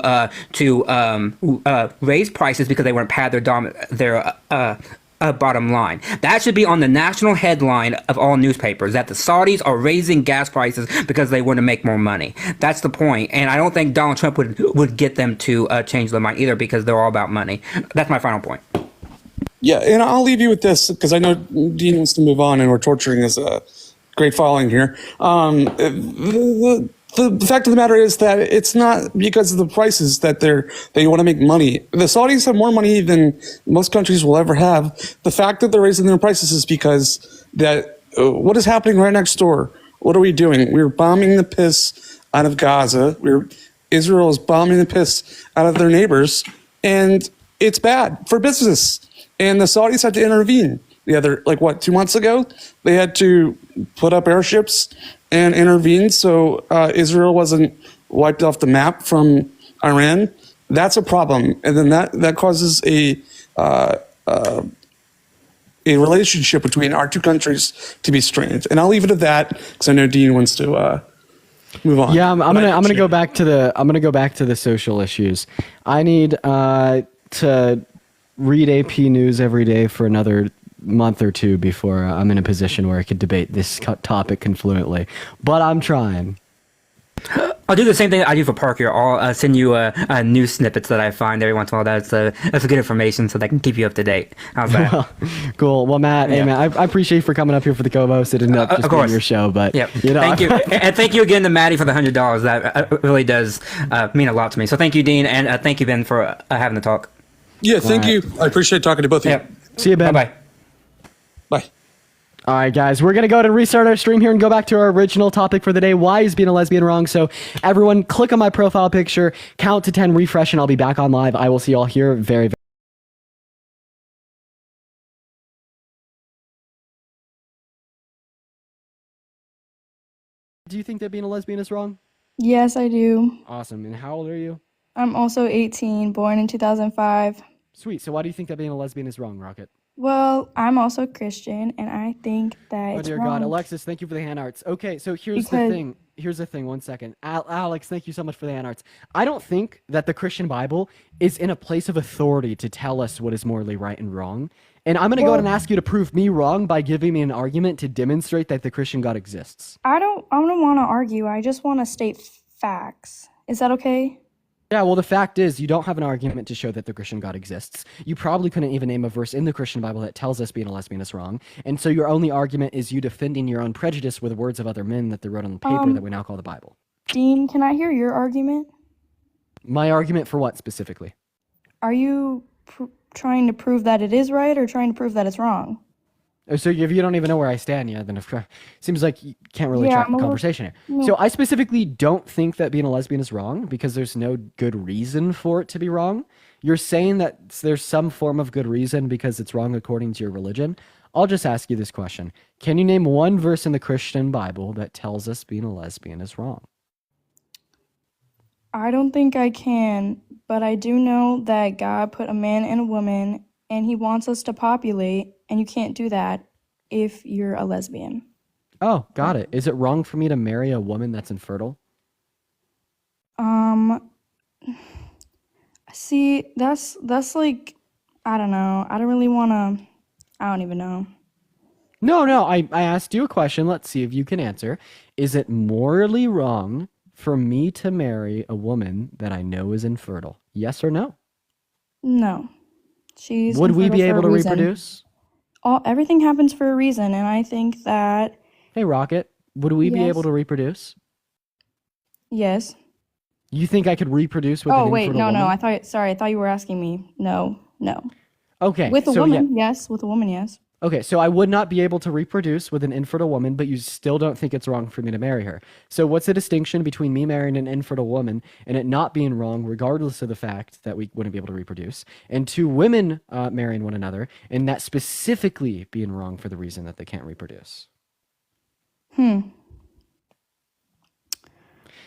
[SPEAKER 4] raise prices because they weren't pad their bottom line. That should be on the national headline of all newspapers, that the Saudis are raising gas prices because they want to make more money. That's the point. And I don't think Donald Trump would get them to change their mind either, because they're all about money. That's my final point.
[SPEAKER 9] Yeah, and I'll leave you with this because I know Dean wants to move on and we're torturing his great following here. The fact of the matter is that it's not because of the prices that they want to make money. The Saudis have more money than most countries will ever have. The fact that they're raising their prices is because that what is happening right next door? What are we doing? We're bombing the piss out of Gaza. Israel is bombing the piss out of their neighbors, and it's bad for business. And the Saudis had to intervene. The other, 2 months ago, they had to put up airships and intervene so Israel wasn't wiped off the map from Iran. That's a problem, and then that causes a relationship between our two countries to be strained. And I'll leave it at that because I know Dean wants to move on.
[SPEAKER 2] Yeah, I'm gonna go back to the social issues. I need to read AP News every day for another month or two before I'm in a position where I could debate this topic confluently. But I'm trying.
[SPEAKER 4] I'll do the same thing I do for Parker. I'll send you news snippets that I find every once in a while. That's good information, so they can keep you up to date. How's that?
[SPEAKER 2] Well, cool. Well, Matt, hey, man, I appreciate you for coming up here for the co-host. It ended up just being your show, but
[SPEAKER 4] Thank you, and thank you again to Maddie for the $100. That really does mean a lot to me. So thank you, Dean, and thank you, Ben, for having the talk.
[SPEAKER 9] Yeah, thank you. I appreciate talking to both of you.
[SPEAKER 2] See you, Ben.
[SPEAKER 4] Bye-bye.
[SPEAKER 9] Bye.
[SPEAKER 2] All right, guys, we're going to go ahead and restart our stream here and go back to our original topic for the day. Why is being a lesbian wrong? So everyone click on my profile picture, count to 10, refresh, and I'll be back on live. I will see you all here very, very Do you think that being a lesbian is wrong?
[SPEAKER 6] Yes, I do.
[SPEAKER 2] Awesome. And how old are you?
[SPEAKER 6] I'm also 18, born in 2005.
[SPEAKER 2] Sweet. So why do you think that being a lesbian is wrong, Rocket?
[SPEAKER 6] Well, I'm also Christian, and I think that
[SPEAKER 2] Oh
[SPEAKER 6] it's
[SPEAKER 2] dear
[SPEAKER 6] wrong.
[SPEAKER 2] God, Alexis, thank you for the hand arts. Okay, so here's the thing. Here's the thing. 1 second, Alex, thank you so much for the hand arts. I don't think that the Christian Bible is in a place of authority to tell us what is morally right and wrong. And I'm gonna go ahead and ask you to prove me wrong by giving me an argument to demonstrate that the Christian God exists.
[SPEAKER 6] I don't want to argue. I just want to state facts. Is that okay?
[SPEAKER 2] Yeah, well, the fact is, you don't have an argument to show that the Christian God exists. You probably couldn't even name a verse in the Christian Bible that tells us being a lesbian is wrong. And so your only argument is you defending your own prejudice with the words of other men that they wrote on the paper that we now call the Bible.
[SPEAKER 6] Dean, can I hear your argument?
[SPEAKER 2] My argument for what specifically?
[SPEAKER 6] Are you trying to prove that it is right or trying to prove that it's wrong?
[SPEAKER 2] So if you don't even know where I stand yet, then it seems like you can't really track the conversation here.
[SPEAKER 6] No.
[SPEAKER 2] So I specifically don't think that being a lesbian is wrong because there's no good reason for it to be wrong. You're saying that there's some form of good reason because it's wrong according to your religion. I'll just ask you this question. Can you name one verse in the Christian Bible that tells us being a lesbian is wrong?
[SPEAKER 6] I don't think I can, but I do know that God put a man and a woman, and he wants us to populate, and you can't do that if you're a lesbian.
[SPEAKER 2] Oh, got it. Is it wrong for me to marry a woman that's infertile?
[SPEAKER 6] See, that's like, I don't know. I don't even know.
[SPEAKER 2] No, I asked you a question. Let's see if you can answer. Is it morally wrong for me to marry a woman that I know is infertile? Yes or no?
[SPEAKER 6] No. She's
[SPEAKER 2] Would we be able to reproduce?
[SPEAKER 6] Everything happens for a reason, and I think that...
[SPEAKER 2] Hey, Rocket, would we be
[SPEAKER 6] Yes.
[SPEAKER 2] able to reproduce?
[SPEAKER 6] Yes.
[SPEAKER 2] You think I could reproduce with an infertile woman?
[SPEAKER 6] No. I thought you were asking me. No.
[SPEAKER 2] Okay.
[SPEAKER 6] With a
[SPEAKER 2] so
[SPEAKER 6] woman, yes. With a woman, yes.
[SPEAKER 2] Okay, so I would not be able to reproduce with an infertile woman, but you still don't think it's wrong for me to marry her. So what's the distinction between me marrying an infertile woman and it not being wrong, regardless of the fact that we wouldn't be able to reproduce, and two women marrying one another, and that specifically being wrong for the reason that they can't reproduce?
[SPEAKER 6] I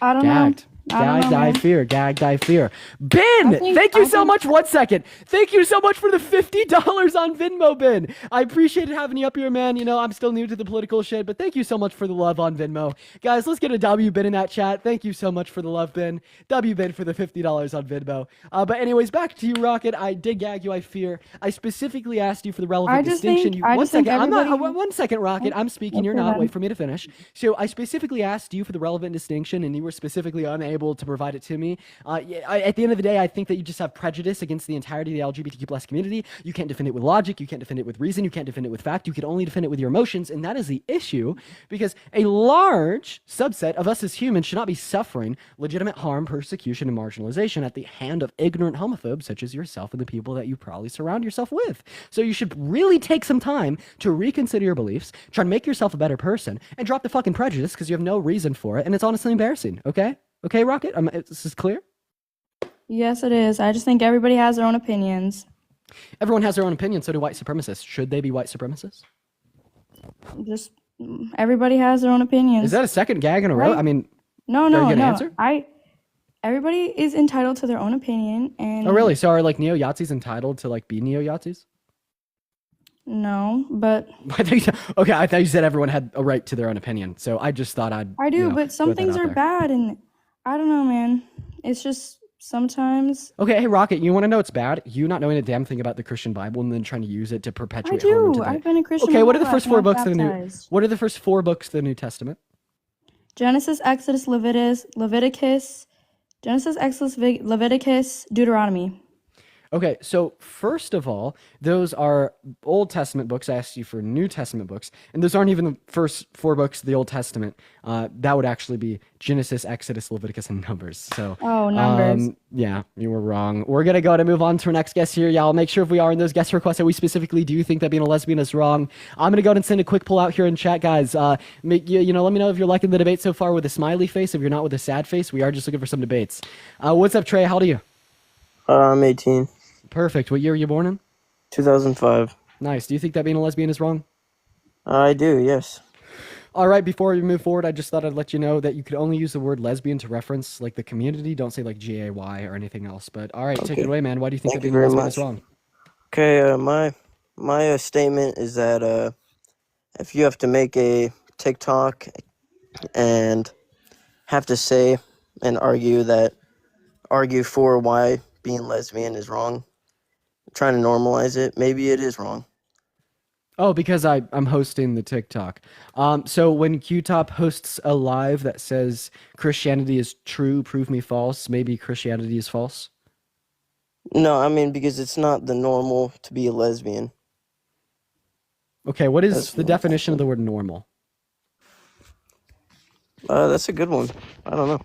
[SPEAKER 6] don't
[SPEAKER 2] Gagged.
[SPEAKER 6] know. I don't
[SPEAKER 2] Gag,
[SPEAKER 6] know,
[SPEAKER 2] die,
[SPEAKER 6] man.
[SPEAKER 2] fear. Gag, die, fear. Ben,
[SPEAKER 6] think-
[SPEAKER 2] thank you
[SPEAKER 6] I
[SPEAKER 2] so
[SPEAKER 6] think-
[SPEAKER 2] much. 1 second. Thank you so much for the $50 on Venmo, Ben. I appreciated having you up here, man. You know, I'm still new to the political shit, but thank you so much for the love on Venmo. Guys, let's get a W, Ben, in that chat. Thank you so much for the love, Ben. W, Ben, for the $50 on Venmo. But anyways, back to you, Rocket. I did gag you, I fear. I specifically asked you for the relevant
[SPEAKER 6] I just
[SPEAKER 2] distinction.
[SPEAKER 6] think- I just think
[SPEAKER 2] I'm not.
[SPEAKER 6] everybody-
[SPEAKER 2] 1 second, Rocket. I'm speaking. You're
[SPEAKER 6] Okay,
[SPEAKER 2] not.
[SPEAKER 6] then.
[SPEAKER 2] Wait for me to finish. So I specifically asked you for the relevant distinction, and you were specifically unable to provide it to me. At the end of the day, I think that you just have prejudice against the entirety of the LGBTQ plus community. You can't defend it with logic. You can't defend it with reason. You can't defend it with fact. You can only defend it with your emotions, and that is the issue, because a large subset of us as humans should not be suffering legitimate harm, persecution, and marginalization at the hand of ignorant homophobes such as yourself and the people that you probably surround yourself with. So you should really take some time to reconsider your beliefs, try to make yourself a better person, and drop the fucking prejudice because you have no reason for it, and it's honestly embarrassing. Okay? Okay, Rocket? This is clear?
[SPEAKER 6] Yes, it is. I just think everybody has their own opinions.
[SPEAKER 2] Everyone has their own opinion, so do white supremacists. Should they be white supremacists?
[SPEAKER 6] Just everybody has their own opinions.
[SPEAKER 2] Is that a second gag in a row?
[SPEAKER 6] Right.
[SPEAKER 2] I mean,
[SPEAKER 6] No,
[SPEAKER 2] are
[SPEAKER 6] no,
[SPEAKER 2] you gonna
[SPEAKER 6] no.
[SPEAKER 2] answer?
[SPEAKER 6] Everybody is entitled to their own opinion, and
[SPEAKER 2] Oh, really? So are like neo-Yazis entitled to like be neo-Yazis?
[SPEAKER 6] no, but
[SPEAKER 2] I thought you said everyone had a right to their own opinion. So I just thought I'd.
[SPEAKER 6] I do.
[SPEAKER 2] you know,
[SPEAKER 6] But some
[SPEAKER 2] put that
[SPEAKER 6] things
[SPEAKER 2] out
[SPEAKER 6] are
[SPEAKER 2] there.
[SPEAKER 6] bad, and I don't know, man. It's just sometimes.
[SPEAKER 2] Okay, hey Rocket, you want to know what's bad? You not knowing a damn thing about the Christian Bible and then trying to use it to perpetuate
[SPEAKER 6] I
[SPEAKER 2] harm into
[SPEAKER 6] do.
[SPEAKER 2] the.
[SPEAKER 6] I've been a Christian.
[SPEAKER 2] Okay,
[SPEAKER 6] my
[SPEAKER 2] what are
[SPEAKER 6] whole
[SPEAKER 2] the first
[SPEAKER 6] life,
[SPEAKER 2] 4
[SPEAKER 6] and I'm
[SPEAKER 2] books of the New?
[SPEAKER 6] baptized.
[SPEAKER 2] What are the first 4 books of the New Testament?
[SPEAKER 6] Genesis, Exodus, Leviticus, Genesis, Exodus, Leviticus, Deuteronomy.
[SPEAKER 2] Okay, so first of all, those are Old Testament books. I asked you for New Testament books, and those aren't even the first 4 books of the Old Testament. That would actually be Genesis, Exodus, Leviticus, and Numbers. So,
[SPEAKER 6] Oh, Numbers.
[SPEAKER 2] Yeah, you were wrong. We're gonna go to move on to our next guest here. Y'all make sure if we are in those guest requests that we specifically do think that being a lesbian is wrong. I'm gonna go ahead and send a quick poll out here in chat, guys. Let me know if you're liking the debate so far with a smiley face. If you're not, with a sad face. We are just looking for some debates. What's up, Trey? How old are you?
[SPEAKER 8] I'm 18.
[SPEAKER 2] Perfect. What year were you born in?
[SPEAKER 8] 2005.
[SPEAKER 2] Nice. Do you think that being a lesbian is wrong?
[SPEAKER 8] I do, yes.
[SPEAKER 2] All right, before we move forward, I just thought I'd let you know that you could only use the word lesbian to reference like the community. Don't say like GAY or anything else. But all right, take it away, man. Why do you think that being a lesbian is wrong?
[SPEAKER 8] Okay, my statement is that if you have to make a TikTok and have to say and argue for why being lesbian is wrong, trying to normalize it, maybe it is wrong.
[SPEAKER 2] Oh, because I'm hosting the TikTok. So when Q-Top hosts a live that says Christianity is true, prove me false, maybe Christianity is false?
[SPEAKER 8] No, I mean, because it's not the normal to be a lesbian.
[SPEAKER 2] Okay, what is the definition of the word normal?
[SPEAKER 8] That's a good one. I don't know.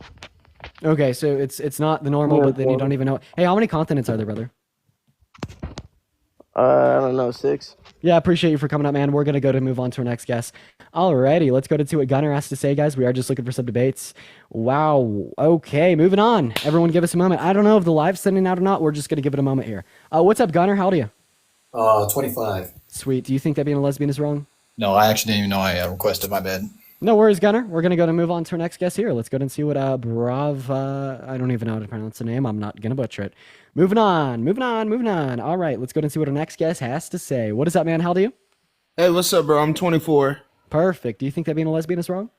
[SPEAKER 2] Okay, so it's not the normal,
[SPEAKER 8] Yeah,
[SPEAKER 2] but then you
[SPEAKER 8] well-
[SPEAKER 2] don't even know. Hey, how many continents are there, brother?
[SPEAKER 8] I don't know, 6.
[SPEAKER 2] Yeah, appreciate you for coming up, man. We're gonna go to move on to our next guest. Alrighty, let's go to see what Gunnar has to say, guys. We are just looking for some debates. Wow. Okay, moving on. Everyone, give us a moment. I don't know if the live's sending out or not. We're just gonna give it a moment here. What's up, Gunnar? How old are you?
[SPEAKER 10] 25.
[SPEAKER 2] Sweet. Do you think that being a lesbian is wrong?
[SPEAKER 10] No, I actually didn't even know I requested my bed.
[SPEAKER 2] No worries, Gunnar. We're gonna go to move on to our next guest here. Let's go and see what I don't even know how to pronounce the name. I'm not gonna butcher it. Moving on. All right, let's go and see what our next guest has to say. What is up, man? How old are you?
[SPEAKER 11] Hey, what's up, bro? I'm 24.
[SPEAKER 2] Perfect. Do you think that being a lesbian is wrong?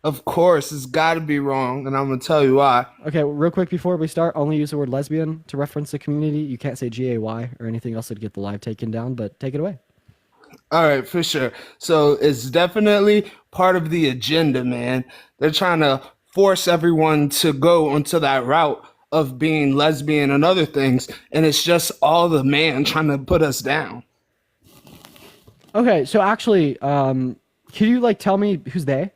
[SPEAKER 11] Of course, it's got to be wrong, and I'm gonna tell you why.
[SPEAKER 2] Okay, real quick before we start, only use the word lesbian to reference the community. You can't say GAY or anything else to get the live taken down, but take it away.
[SPEAKER 11] All right, for sure. So it's definitely part of the agenda, man. They're trying to force everyone to go onto that route of being lesbian and other things, and it's just all the man trying to put us down.
[SPEAKER 2] Okay, so actually, can you like tell me who's they?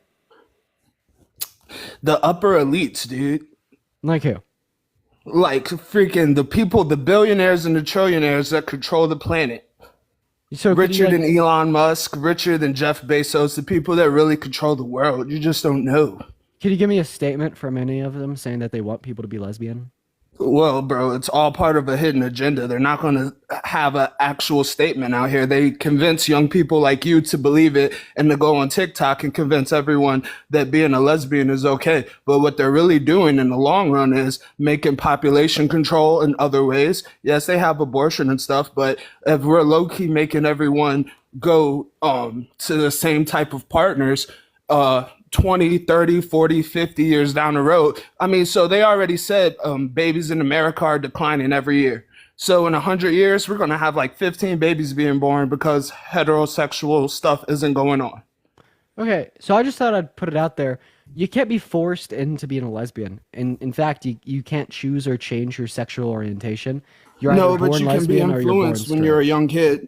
[SPEAKER 11] The upper elites, dude.
[SPEAKER 2] Like who?
[SPEAKER 11] Like freaking the people, the billionaires and the trillionaires that control the planet.
[SPEAKER 2] So
[SPEAKER 11] richer than Elon Musk, richer than Jeff Bezos, the people that really control the world. You just don't know.
[SPEAKER 2] Can you give me a statement from any of them saying that they want people to be lesbian?
[SPEAKER 11] Well, bro, it's all part of a hidden agenda. They're not going to have an actual statement out here. They convince young people like you to believe it and to go on TikTok and convince everyone that being a lesbian is okay. But what they're really doing in the long run is making population control in other ways. Yes, they have abortion and stuff, but if we're low key making everyone go to the same type of partners, 20, 30, 40, 50 years down the road. I mean, so they already said babies in America are declining every year. So in 100 years, we're going to have like 15 babies being born because heterosexual stuff isn't going on.
[SPEAKER 2] Okay, so I just thought I'd put it out there. You can't be forced into being a lesbian. And in fact, you can't choose or change your sexual orientation. You're
[SPEAKER 11] No,
[SPEAKER 2] either
[SPEAKER 11] but
[SPEAKER 2] born
[SPEAKER 11] you can be
[SPEAKER 2] lesbian or you're born
[SPEAKER 11] influenced when you're a
[SPEAKER 2] straight.
[SPEAKER 11] young kid.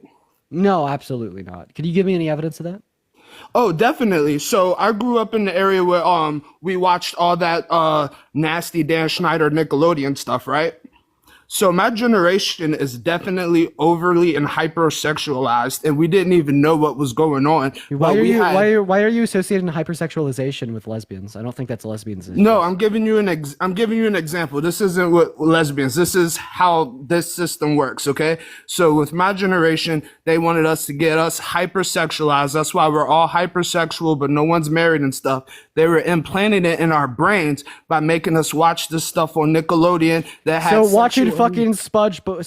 [SPEAKER 2] No, absolutely not. Could you give me any evidence of that?
[SPEAKER 11] Oh, definitely. So I grew up in the area where we watched all that nasty Dan Schneider Nickelodeon stuff, right? So my generation is definitely overly and hypersexualized, and we didn't even know what was going on.
[SPEAKER 2] Why
[SPEAKER 11] But
[SPEAKER 2] are
[SPEAKER 11] we
[SPEAKER 2] you
[SPEAKER 11] had
[SPEAKER 2] why are you associating hypersexualization with lesbians? I don't think that's lesbians.
[SPEAKER 11] No, I'm giving you an example. This isn't what lesbians. This is how this system works, okay? So with my generation, they wanted us to get us hypersexualized. That's why we're all hypersexual, but no one's married and stuff. They were implanting it in our brains by making us watch this stuff on Nickelodeon that had
[SPEAKER 2] So watching
[SPEAKER 11] sexual-
[SPEAKER 2] fucking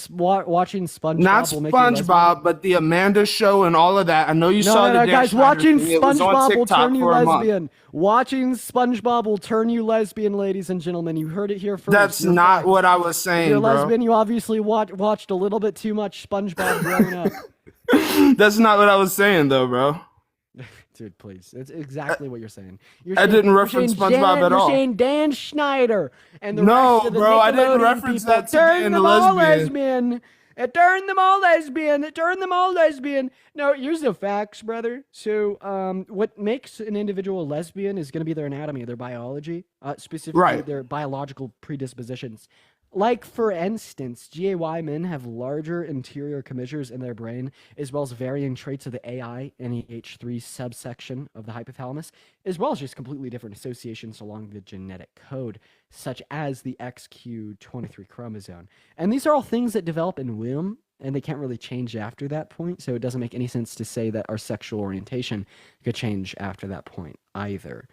[SPEAKER 2] watching SpongeBob
[SPEAKER 11] not
[SPEAKER 2] will make you a lesbian?
[SPEAKER 11] SpongeBob, but the Amanda Show and all of that. I know you saw the Dan
[SPEAKER 2] guys,
[SPEAKER 11] Schneider
[SPEAKER 2] watching
[SPEAKER 11] thing. It was on
[SPEAKER 2] SpongeBob will
[SPEAKER 11] TikTok
[SPEAKER 2] turn you
[SPEAKER 11] for a month.
[SPEAKER 2] lesbian. Watching SpongeBob will turn you lesbian, ladies and gentlemen. You heard it here first.
[SPEAKER 11] That's
[SPEAKER 2] You're
[SPEAKER 11] not
[SPEAKER 2] fucked.
[SPEAKER 11] what I was
[SPEAKER 2] If
[SPEAKER 11] saying,
[SPEAKER 2] you're
[SPEAKER 11] bro.
[SPEAKER 2] lesbian, you obviously watched a little bit too much SpongeBob growing up.
[SPEAKER 11] That's not what I was saying, though, bro.
[SPEAKER 2] Dude, please. It's exactly what you're saying.
[SPEAKER 11] I didn't reference SpongeBob at all.
[SPEAKER 2] You're saying Dan Schneider and the
[SPEAKER 11] No,
[SPEAKER 2] rest of the
[SPEAKER 11] bro, I didn't
[SPEAKER 2] Nickelodeon
[SPEAKER 11] reference
[SPEAKER 2] people
[SPEAKER 11] that to
[SPEAKER 2] turned
[SPEAKER 11] being a
[SPEAKER 2] them all
[SPEAKER 11] lesbian.
[SPEAKER 2] lesbian. It turned them all lesbian. It turned them all lesbian. No, here's the facts, brother. So, what makes an individual a lesbian is going to be their anatomy, their biology, specifically
[SPEAKER 11] Right.
[SPEAKER 2] their biological predispositions. Like, for instance, GAY men have larger interior commissures in their brain, as well as varying traits of the AI NEH3 subsection of the hypothalamus, as well as just completely different associations along the genetic code, such as the XQ23 chromosome. And these are all things that develop in womb, and they can't really change after that point, so it doesn't make any sense to say that our sexual orientation could change after that point either.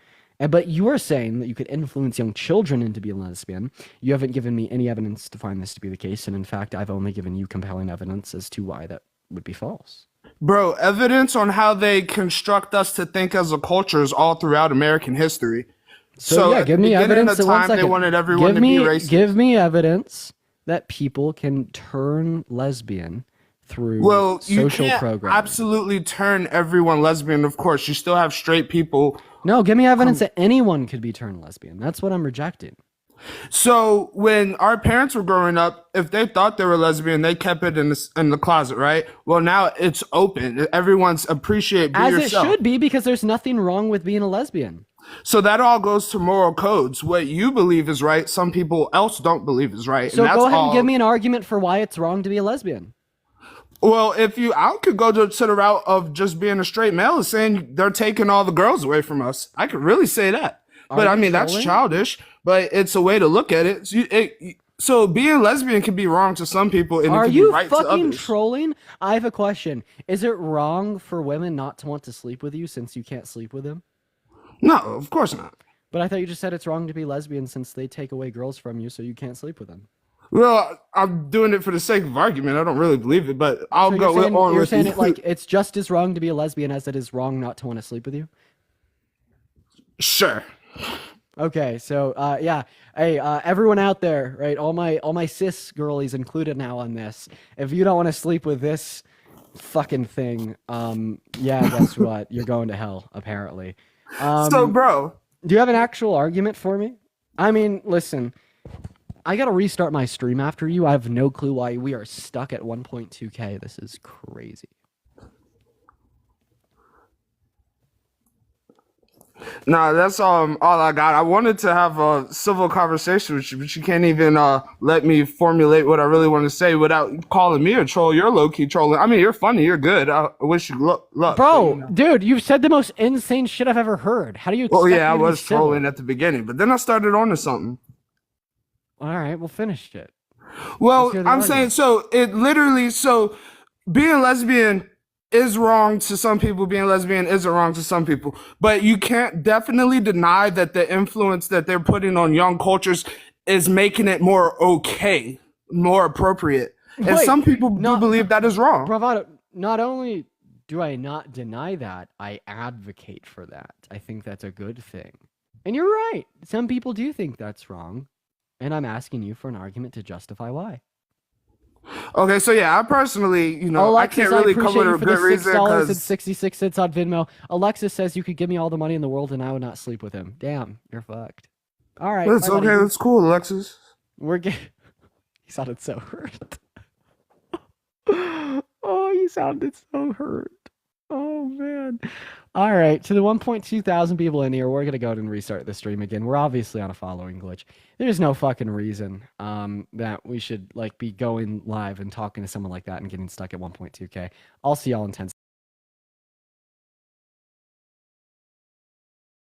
[SPEAKER 2] But you are saying that you could influence young children into being lesbian. You haven't given me any evidence to find this to be the case, and in fact, I've only given you compelling evidence as to why that would be false.
[SPEAKER 11] Bro, evidence on how they construct us to think as a culture is all throughout American history.
[SPEAKER 2] So yeah,
[SPEAKER 11] at
[SPEAKER 2] give
[SPEAKER 11] the
[SPEAKER 2] me
[SPEAKER 11] beginning
[SPEAKER 2] evidence.
[SPEAKER 11] of
[SPEAKER 2] One
[SPEAKER 11] time, they
[SPEAKER 2] second.
[SPEAKER 11] wanted everyone to be racist.
[SPEAKER 2] Give me evidence that people can turn lesbian through
[SPEAKER 11] Well, you
[SPEAKER 2] social
[SPEAKER 11] can't
[SPEAKER 2] programming.
[SPEAKER 11] absolutely turn everyone lesbian, of course. You still have straight people.
[SPEAKER 2] No, give me evidence that anyone could be turned lesbian. That's what I'm rejecting.
[SPEAKER 11] So when our parents were growing up, if they thought they were lesbian, they kept it in the closet, right? Well, now it's open. Everyone's appreciate be
[SPEAKER 2] As
[SPEAKER 11] yourself.
[SPEAKER 2] it should be, because there's nothing wrong with being a lesbian.
[SPEAKER 11] So that all goes to moral codes. What you believe is right, some people else don't believe is right.
[SPEAKER 2] So
[SPEAKER 11] and that's
[SPEAKER 2] go ahead
[SPEAKER 11] all.
[SPEAKER 2] and give me an argument for why it's wrong to be a lesbian.
[SPEAKER 11] Well, I could go to the route of just being a straight male and saying they're taking all the girls away from us. I could really say that. But I
[SPEAKER 2] you
[SPEAKER 11] mean, that's
[SPEAKER 2] trolling?
[SPEAKER 11] childish, but it's a way to look at it. So being lesbian can be wrong to some people and it
[SPEAKER 2] Are
[SPEAKER 11] can
[SPEAKER 2] you
[SPEAKER 11] be right to
[SPEAKER 2] fucking
[SPEAKER 11] others.
[SPEAKER 2] trolling? I have a question. Is it wrong for women not to want to sleep with you since you can't sleep with them?
[SPEAKER 11] No, of course not.
[SPEAKER 2] But I thought you just said it's wrong to be lesbian since they take away girls from you so you can't sleep with them.
[SPEAKER 11] Well, I'm doing it for the sake of argument. I don't really believe it, but I'll
[SPEAKER 2] So
[SPEAKER 11] go on
[SPEAKER 2] you're
[SPEAKER 11] with
[SPEAKER 2] saying
[SPEAKER 11] you.
[SPEAKER 2] it like it's just as wrong to be a lesbian as it is wrong not to want to sleep with you?
[SPEAKER 11] Sure.
[SPEAKER 2] Okay, so yeah, hey, everyone out there, right? All my cis girlies included now on this. If you don't want to sleep with this fucking thing, yeah, guess what? You're going to hell, apparently.
[SPEAKER 11] So, bro,
[SPEAKER 2] do you have an actual argument for me? I mean, listen, I gotta restart my stream after you. I have no clue why we are stuck at 1.2K. This is crazy.
[SPEAKER 11] Nah, that's all I got. I wanted to have a civil conversation with you, but you can't even let me formulate what I really want to say without calling me a troll. You're low key trolling. I mean, you're funny. You're good. I wish you luck.
[SPEAKER 2] Bro, dude, you've said the most insane shit I've ever heard. How do you expect
[SPEAKER 11] Well, yeah, I
[SPEAKER 2] me to be
[SPEAKER 11] was
[SPEAKER 2] civil?
[SPEAKER 11] trolling at the beginning, but then I started on to something.
[SPEAKER 2] All right, we'll finish it.
[SPEAKER 11] Well,
[SPEAKER 2] Let's hear the
[SPEAKER 11] I'm saying
[SPEAKER 2] argument.
[SPEAKER 11] so. It literally so being lesbian is wrong to some people. Being lesbian isn't wrong to some people. But you can't definitely deny that the influence that they're putting on young cultures is making it more okay, more appropriate. And
[SPEAKER 2] Wait,
[SPEAKER 11] some people do believe that is wrong.
[SPEAKER 2] Bravado, not only do I not deny that, I advocate for that. I think that's a good thing. And you're right. Some people do think that's wrong. And I'm asking you for an argument to justify why.
[SPEAKER 11] Okay, so yeah, I personally,
[SPEAKER 2] Alexis,
[SPEAKER 11] I can't really come
[SPEAKER 2] appreciate
[SPEAKER 11] with
[SPEAKER 2] you
[SPEAKER 11] a
[SPEAKER 2] for
[SPEAKER 11] good
[SPEAKER 2] the
[SPEAKER 11] reason because
[SPEAKER 2] $6.66 on Venmo. Alexis says you could give me all the money in the world and I would not sleep with him. Damn, you're fucked. All right.
[SPEAKER 11] that's
[SPEAKER 2] bye,
[SPEAKER 11] okay.
[SPEAKER 2] buddy.
[SPEAKER 11] That's cool, Alexis.
[SPEAKER 2] We're getting. He sounded so hurt. Oh, you sounded so hurt. Oh man. All right, to the 1.2 thousand people in here, we're gonna go ahead and restart the stream again. We're obviously on a following glitch. There's no fucking reason that we should like be going live and talking to someone like that and getting stuck at 1.2K. I'll see y'all in 10 seconds.